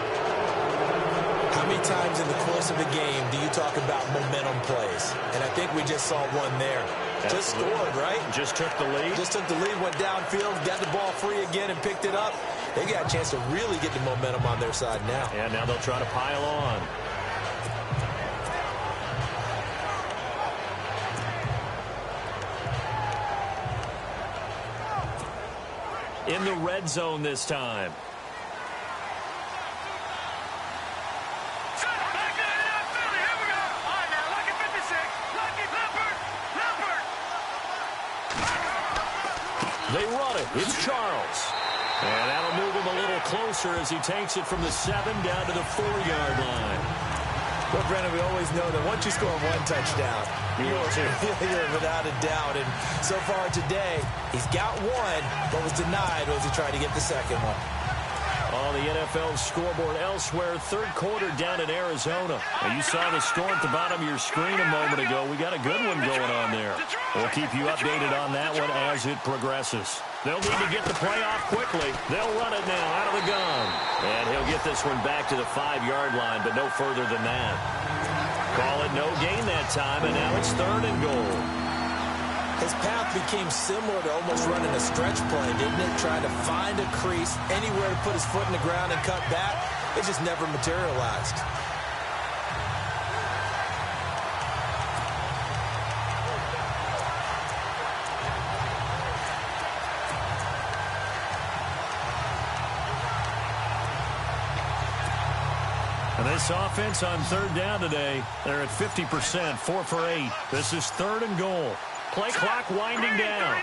How many times in the course of a game do you talk about momentum plays? And I think we just saw one there. Just scored, right? Just took the lead. Just took the lead, went downfield, got the ball free again and picked it up. They got a chance to really get the momentum on their side now. And now they'll try to pile on. In the red zone this time. They run it. It's Charles. And that'll move him a little closer as he takes it from the 7 down to the 4-yard line. Well, Brennan, we always know that once you score 1 touchdown, you're without a doubt. And so far today, he's got 1, but was denied as he tried to get the second one. On the NFL scoreboard elsewhere, 3rd quarter down in Arizona. And you saw the score at the bottom of your screen a moment ago. We got a good one going on there. We'll keep you updated on that one as it progresses. They'll need to get the play off quickly. They'll run it now out of the gun. And he'll get this one back to the 5-yard line, but no further than that. Call it no gain that time, and now it's 3rd and goal. His path became similar to almost running a stretch play, didn't it? Trying to find a crease, anywhere to put his foot in the ground and cut back. It just never materialized. And this offense on 3rd down today, they're at 50%, 4 for 8. This is 3rd and goal. Play clock winding down.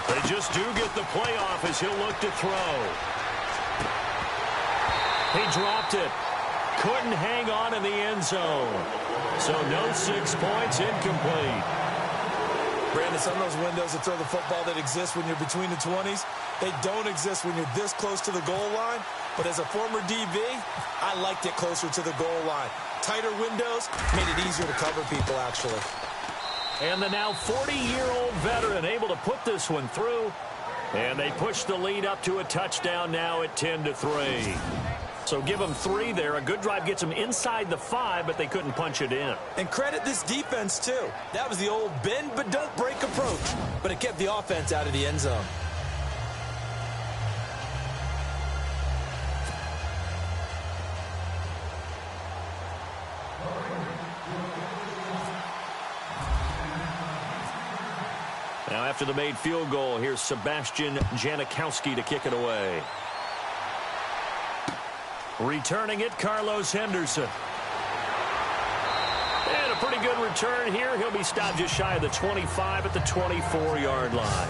They just do get the play off as he'll look to throw. He dropped it. couldn't hang on in the end zone. So no 6 points, incomplete. Brandon, some of those windows to throw the football that exist when you're between the 20s, they don't exist when you're this close to the goal line. But as a former DB, I liked it closer to the goal line. Tighter windows made it easier to cover people, actually. And the now 40-year-old veteran able to put this one through. And they push the lead up to a touchdown now at 10-3. So give them 3 there. A good drive gets them inside the 5, but they couldn't punch it in. And credit this defense, too. That was the old bend but don't break approach. But it kept the offense out of the end zone. Now after the made field goal, here's Sebastian Janikowski to kick it away. Returning it, Carlos Henderson. And a pretty good return here. He'll be stopped just shy of the 25 at the 24-yard line.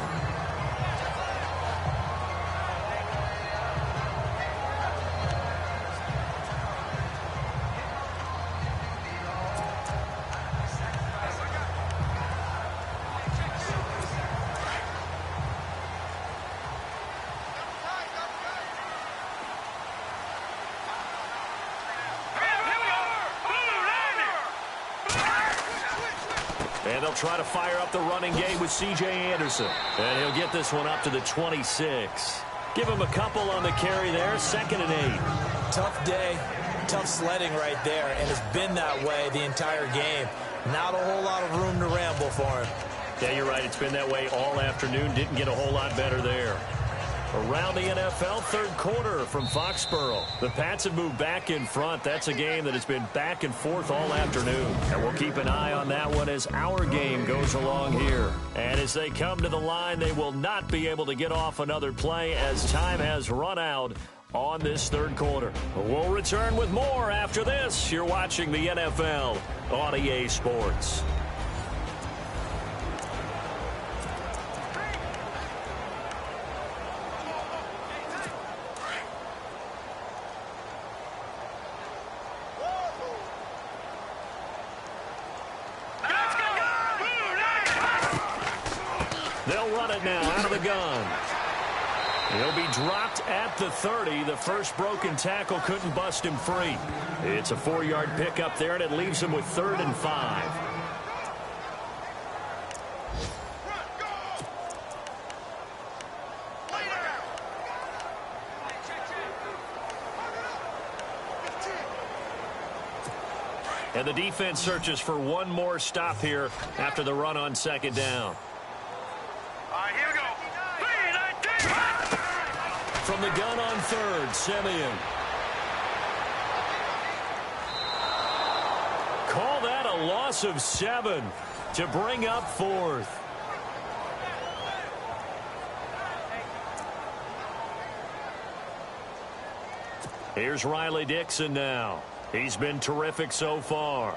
And they'll try to fire up the running game with C.J. Anderson. And he'll get this one up to the 26. Give him a couple on the carry there. 2nd and 8. Tough day, tough sledding right there, and it's been that way the entire game. Not a whole lot of room to ramble for him. Yeah, you're right. It's been that way all afternoon. Didn't get a whole lot better there. Around the NFL, 3rd quarter from Foxborough. The Pats have moved back in front. That's a game that has been back and forth all afternoon. And we'll keep an eye on that one as our game goes along here. And as they come to the line, they will not be able to get off another play as time has run out on this 3rd quarter. We'll return with more after this. You're watching the NFL on EA Sports. They'll run it now out of the gun. He'll be dropped at the 30. The first broken tackle couldn't bust him free. It's a 4-yard pickup there, and it leaves him with 3rd and 5. And the defense searches for one more stop here after the run on 2nd down. Here we go. From the gun on 3rd, Simeon. Call that a loss of 7 to bring up 4th. Here's Riley Dixon now. He's been terrific so far.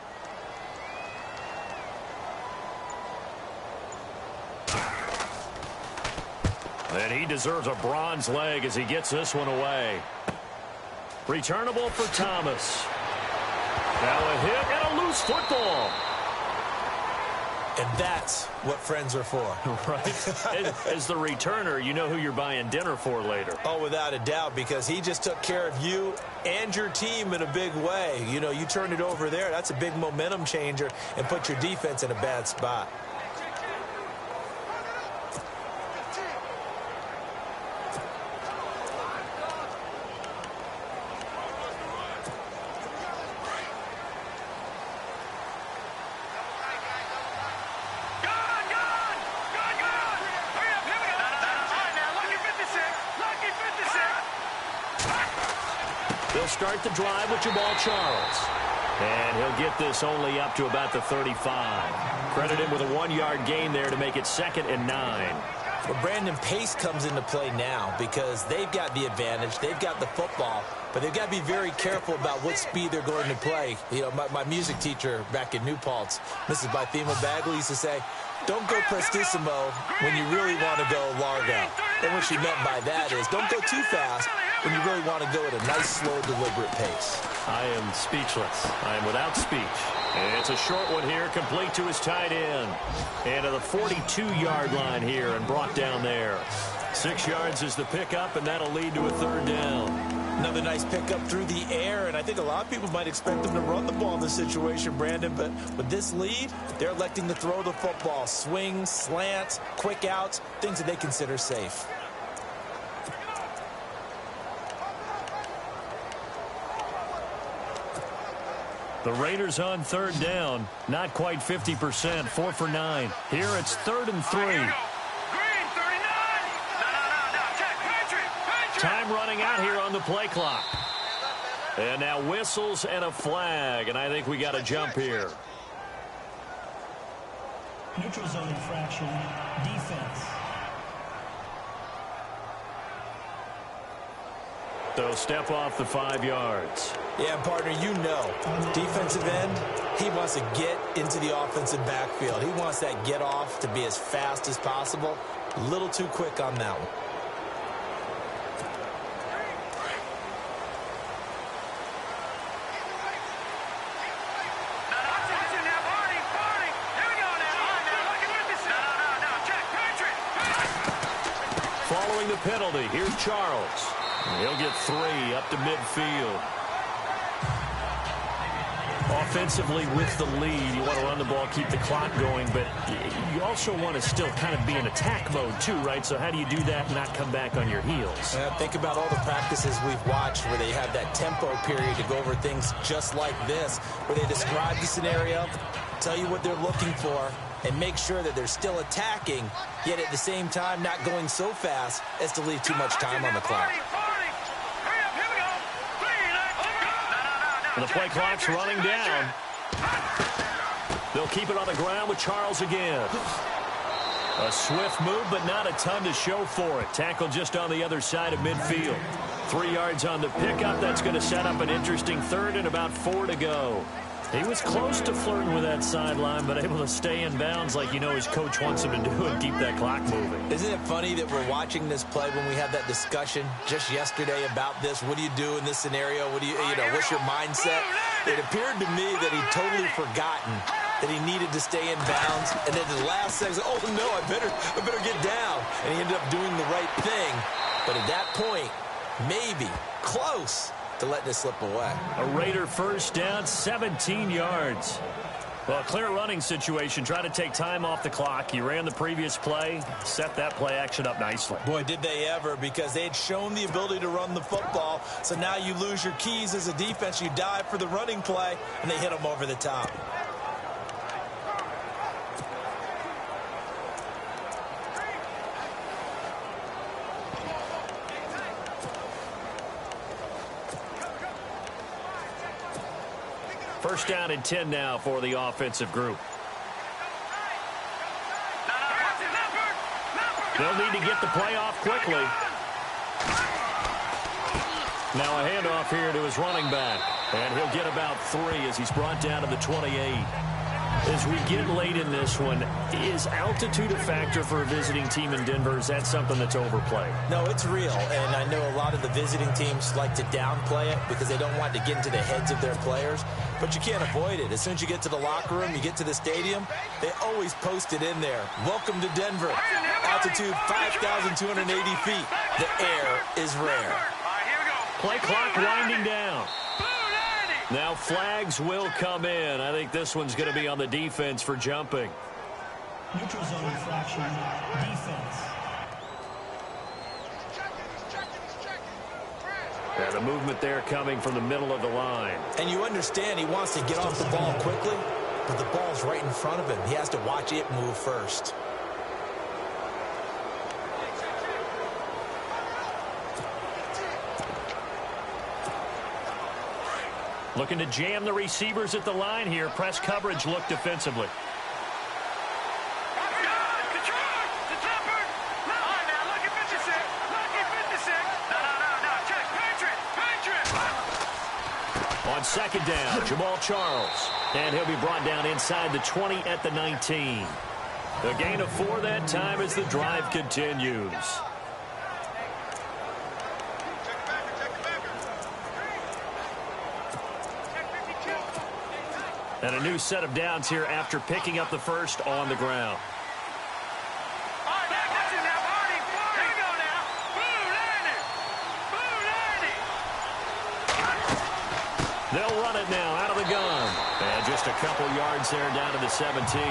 And he deserves a bronze leg as he gets this one away. Returnable for Thomas. Now a hit and a loose football. And that's what friends are for. Right. As the returner, you know who you're buying dinner for later. Oh, without a doubt, because he just took care of you and your team in a big way. You know, you turned it over there. That's a big momentum changer and put your defense in a bad spot. They'll start the drive with Jamal Charles. And he'll get this only up to about the 35. Credit him with a 1-yard gain there to make it 2nd and 9. Well, Brandon, pace comes into play now because they've got the advantage. They've got the football, but they've got to be very careful about what speed they're going to play. You know, my music teacher back in New Paltz, Mrs. Bythema Bagley, used to say, don't go prestissimo when you really want to go largo. And what she meant by that is don't go too fast when you really want to go at a nice, slow, deliberate pace. I am speechless. I am without speech. And it's a short one here, complete to his tight end. And to the 42-yard line here and brought down there. 6 yards is the pickup, and that'll lead to a third down. Another nice pickup through the air, and I think a lot of people might expect them to run the ball in this situation, Brandon, but with this lead, they're electing to throw the football. Swings, slants, quick outs, things that they consider safe. The Raiders on third down, not quite 50%, 4 for 9. Here it's 3rd and 3. Time running out here on the play clock. And now whistles and a flag, and I think we got a jump here. Neutral zone infraction, defense. So step off the 5 yards. Yeah, partner, you know, defensive end, he wants to get into the offensive backfield. He wants that get off to be as fast as possible. A little too quick on that one. Following the penalty, here's Charles. He'll get 3 up to midfield. Offensively with the lead, you want to run the ball, keep the clock going, but you also want to still kind of be in attack mode too, right? So how do you do that and not come back on your heels? Think about all the practices we've watched where they have that tempo period to go over things just like this, where they describe the scenario, tell you what they're looking for, and make sure that they're still attacking, yet at the same time not going so fast as to leave too much time on the clock. And the play clock's running down. They'll keep it on the ground with Charles again. A swift move, but not a ton to show for it. Tackle just on the other side of midfield. 3 yards on the pickup. That's going to set up an interesting third and about 4 to go. He was close to flirting with that sideline, but able to stay in bounds like you know his coach wants him to do and keep that clock moving. Isn't it funny that we're watching this play when we had that discussion just yesterday about this? What do you do in this scenario? What do you know, what's your mindset? It appeared to me that he'd totally forgotten that he needed to stay in bounds, and then the last second, oh no, I better get down. And he ended up doing the right thing. But at that point, maybe close to letting it slip away. A Raider first down, 17 yards. Well, a clear running situation. Try to take time off the clock. You ran the previous play, set that play action up nicely. Boy, did they ever, because they had shown the ability to run the football. So now you lose your keys as a defense. You dive for the running play, and they hit them over the top. First down and 10 now for the offensive group. They'll need to get the play off quickly. Now a handoff here to his running back. And he'll get about 3 as he's brought down to the 28. As we get late in this one, is altitude a factor for a visiting team in Denver? Is that something that's overplayed? No, it's real, and I know a lot of the visiting teams like to downplay it because they don't want to get into the heads of their players, but you can't avoid it. As soon as you get to the locker room, you get to the stadium, they always post it in there. Welcome to Denver. Altitude 5,280 feet. The air is rare. Play clock winding down. Now flags will come in. I think this one's going to be on the defense for jumping. Neutral zone infraction, defense. Yeah, the movement there coming from the middle of the line. And you understand he wants to get off the ball quickly, but the ball's right in front of him. He has to watch it move first. Looking to jam the receivers at the line here. Press coverage look defensively. On second down, Jamal Charles. And he'll be brought down inside the 20 at the 19. A gain of 4 that time as the drive continues. And a new set of downs here after picking up the first on the ground. They'll run it now out of the gun. And just a couple yards there down to the 17.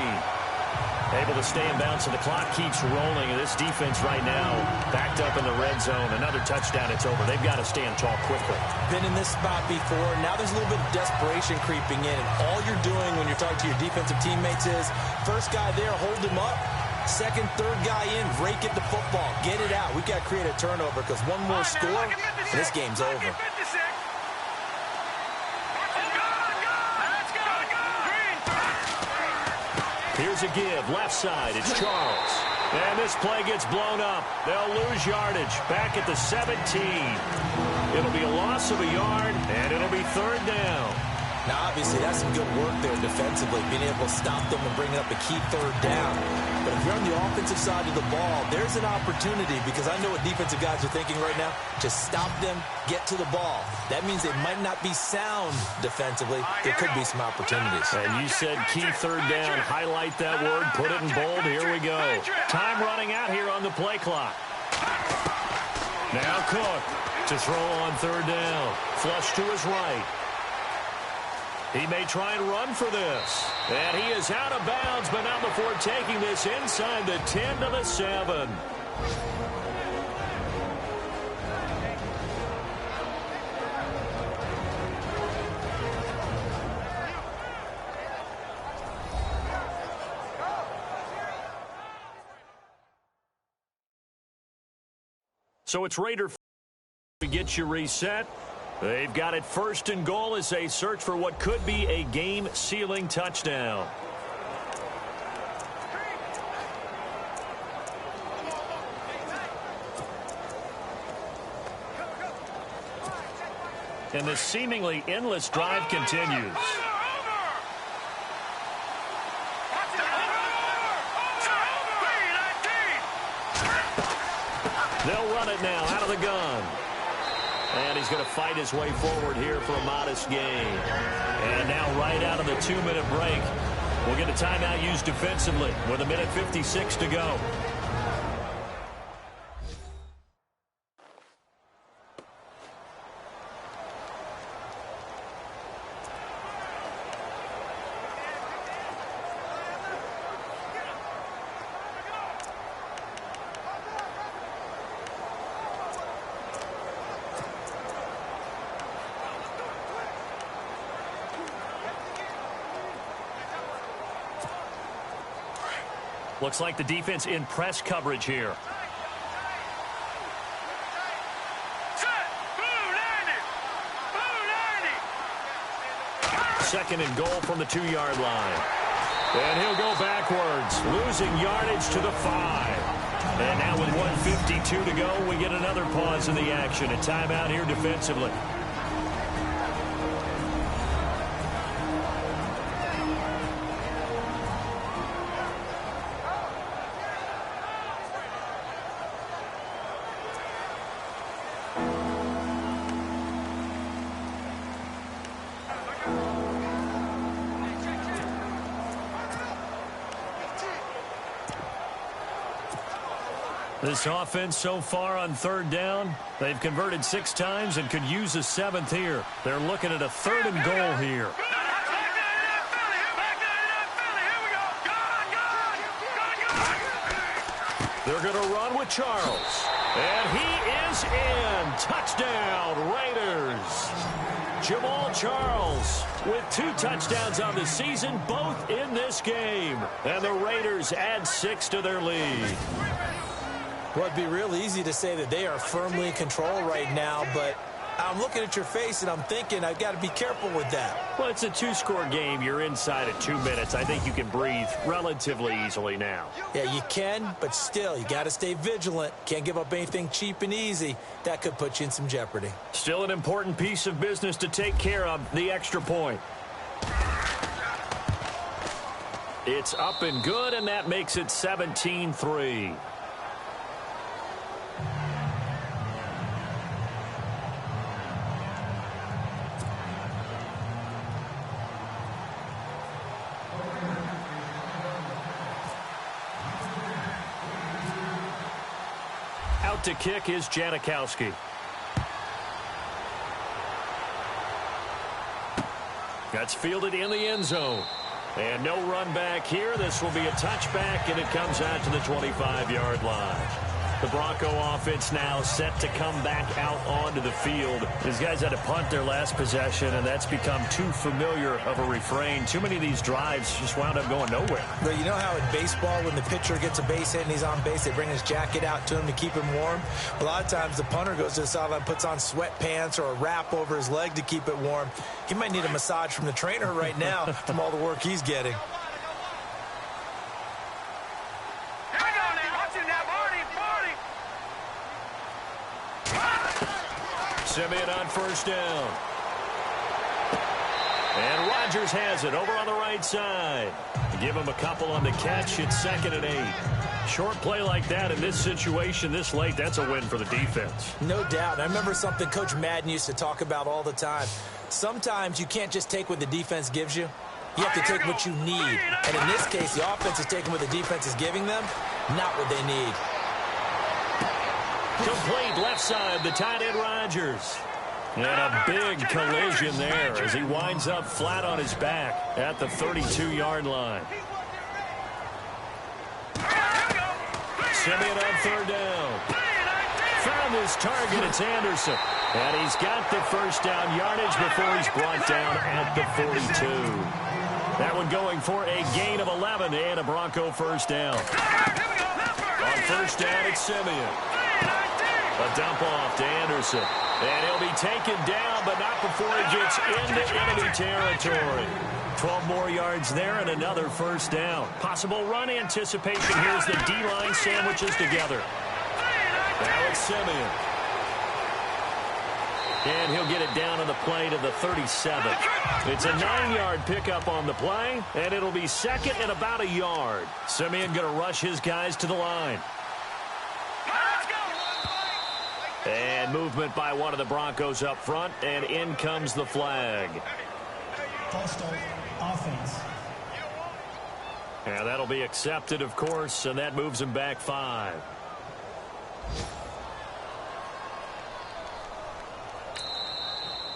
Able to stay in bounds, so the clock keeps rolling. And this defense right now backed up in the red zone. Another touchdown, it's over. They've got to stand tall quickly. Been in this spot before. Now there's a little bit of desperation creeping in. And all you're doing when you're talking to your defensive teammates is, first guy there, hold him up. Second, third guy in, rake at the football. Get it out. We've got to create a turnover because one more score, and this game's over. Here's a give, left side, it's Charles. And this play gets blown up. They'll lose yardage back at the 17. It'll be a loss of a yard, and it'll be third down. Now, obviously, that's some good work there defensively, being able to stop them and bringing up a key third down. But if you're on the offensive side of the ball, there's an opportunity, because I know what defensive guys are thinking right now, to stop them, get to the ball. That means they might not be sound defensively. There could be some opportunities. And you said key third down. Highlight that word, put it in bold. Here we go. Time running out here on the play clock. Now Cook to throw on third down. Flush to his right. He may try and run for this. And he is out of bounds, but not before taking this inside the 10 to the 7. So it's Raider to get you reset. They've got it first and goal as they search for what could be a game-sealing touchdown. And this seemingly endless drive continues. They'll run it now out of the gun. And he's going to fight his way forward here for a modest gain. And now right out of the 2-minute break, we'll get a timeout used defensively with 1:56 to go. Looks like the defense in press coverage here. Second and goal from the 2-yard line. And he'll go backwards, losing yardage to the 5. And now with 1:52 to go, we get another pause in the action. A timeout here defensively. This offense so far on third down, they've converted 6 times and could use a 7th here. They're looking at a 3rd and goal here. They're going to run with Charles. And he is in. Touchdown, Raiders. Jamal Charles with 2 touchdowns on the season, both in this game. And the Raiders add 6 to their lead. Well, it'd be real easy to say that they are firmly in control right now, but I'm looking at your face and I'm thinking I've got to be careful with that. Well, it's a 2-score game. You're inside at 2 minutes. I think you can breathe relatively easily now. Yeah, you can, but still, you got to stay vigilant. Can't give up anything cheap and easy. That could put you in some jeopardy. Still an important piece of business to take care of, the extra point. It's up and good, and that makes it 17-3. Out to kick is Janikowski. That's fielded in the end zone. And no run back here. This will be a touchback, and it comes out to the 25-yard line. The Bronco offense now set to come back out onto the field. These guys had to punt their last possession, and that's become too familiar of a refrain. Too many of these drives just wound up going nowhere. But you know how in baseball, when the pitcher gets a base hit and he's on base, they bring his jacket out to him to keep him warm? A lot of times the punter goes to the sideline, puts on sweatpants or a wrap over his leg to keep it warm. He might need a massage from the trainer right now from all the work he's getting. Simeon on first down. And Rodgers has it over on the right side. Give him a couple on the catch. It's 2nd and 8. Short play like that in this situation this late, that's a win for the defense. No doubt. I remember something Coach Madden used to talk about all the time. Sometimes you can't just take what the defense gives you. You have to take what you need. And in this case, the offense is taking what the defense is giving them, not what they need. Complete left side, the tight end Rodgers. And a big collision there as he winds up flat on his back at the 32-yard line. Simeon on third down. Found his target, it's Anderson. And he's got the first down yardage before he's brought down at the 42. That one going for a gain of 11 and a Bronco first down. On first down, it's Simeon. A dump off to Anderson. And he'll be taken down, but not before he gets into enemy territory. 12 more yards there and another first down. Possible run anticipation. Here's the D-line sandwiches together. Now it's Simeon. And he'll get it down on the play to the 37. It's a 9-yard pickup on the play, and it'll be 2nd and about a yard. Simeon going to rush his guys to the line. And movement by one of the Broncos up front, and in comes the flag. False start, offense. And that'll be accepted, of course, and that moves him back 5.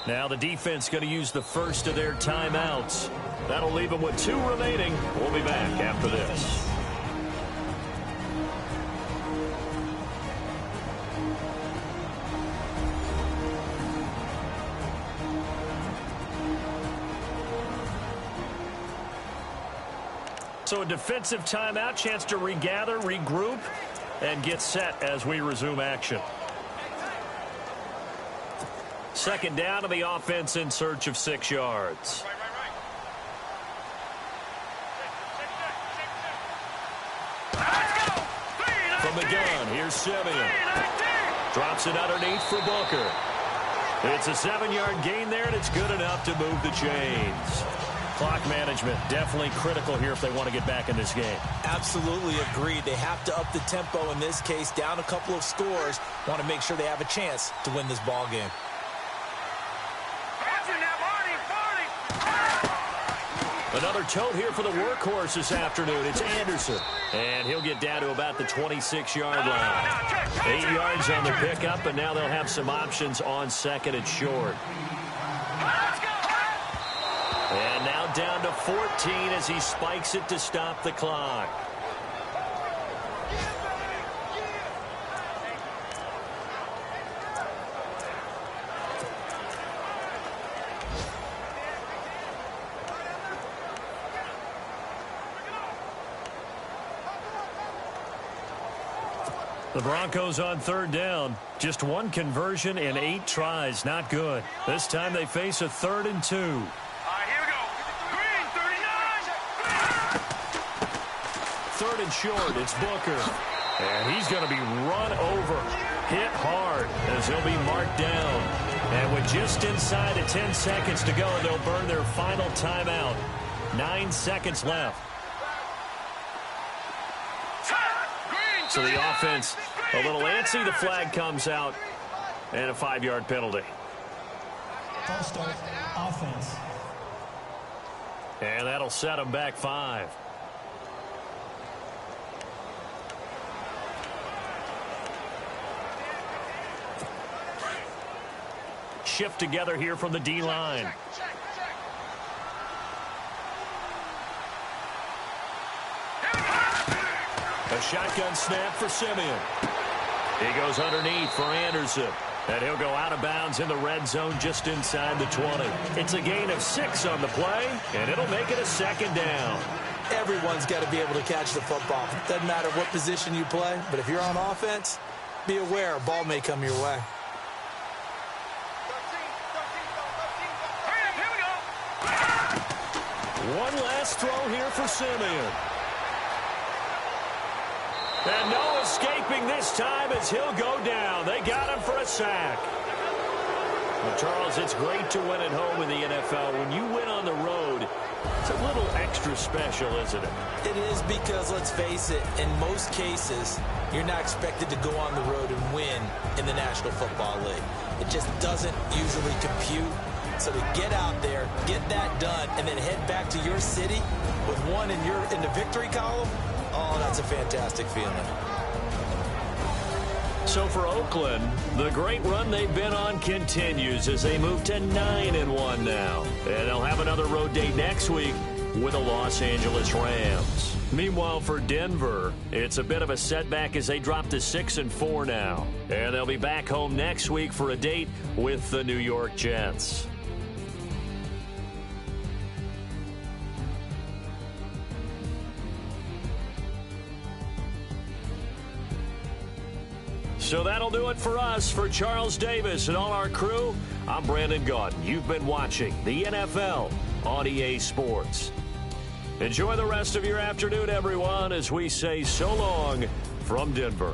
Now the defense going to use the first of their timeouts. That'll leave them with 2 remaining. We'll be back after this. So a defensive timeout, chance to regather, regroup, and get set as we resume action. 2nd down to the offense in search of 6 yards. From the gun, here's Simeon. Drops it underneath for Booker. It's a 7-yard gain there, and it's good enough to move the chains. Clock management definitely critical here if they want to get back in this game. Absolutely agreed. They have to up the tempo in this case, down a couple of scores. Want to make sure they have a chance to win this ball game. Another tote here for the workhorse this afternoon. It's Anderson. And he'll get down to about the 26-yard line. 8 yards on the pickup, and now they'll have some options on 2nd and short. And now down to 14 as he spikes it to stop the clock. The Broncos on 3rd down. Just 1 conversion in 8 tries. Not good. This time they face a 3rd and 2. Here we go. Green, 39. 3rd and short. It's Booker. And he's going to be run over. Hit hard as he'll be marked down. And with just inside of 10 seconds to go, they'll burn their final timeout. 9 seconds left. So the offense a little antsy. The flag comes out, and a 5-yard penalty. False start, offense. And that'll set them back 5. Shift together here from the D-line. A shotgun snap for Simeon. He goes underneath for Anderson. And he'll go out of bounds in the red zone just inside the 20. It's a gain of 6 on the play, and it'll make it a 2nd down. Everyone's got to be able to catch the football. Doesn't matter what position you play, but if you're on offense, be aware a ball may come your way. One last throw here for Simeon. And no escaping this time as he'll go down. They got him for a sack. Well, Charles, it's great to win at home in the NFL. When you win on the road, it's a little extra special, isn't it? It is, because, let's face it, in most cases, you're not expected to go on the road and win in the National Football League. It just doesn't usually compute. So to get out there, get that done, and then head back to your city with one in the victory column, oh, that's a fantastic feeling. So for Oakland, the great run they've been on continues as they move to 9-1 now. And they'll have another road day next week with the Los Angeles Rams. Meanwhile, for Denver, it's a bit of a setback as they drop to 6-4 now. And they'll be back home next week for a date with the New York Jets. So that'll do it for us. For Charles Davis and all our crew, I'm Brandon Gaudin. You've been watching the NFL on EA Sports. Enjoy the rest of your afternoon, everyone, as we say so long from Denver.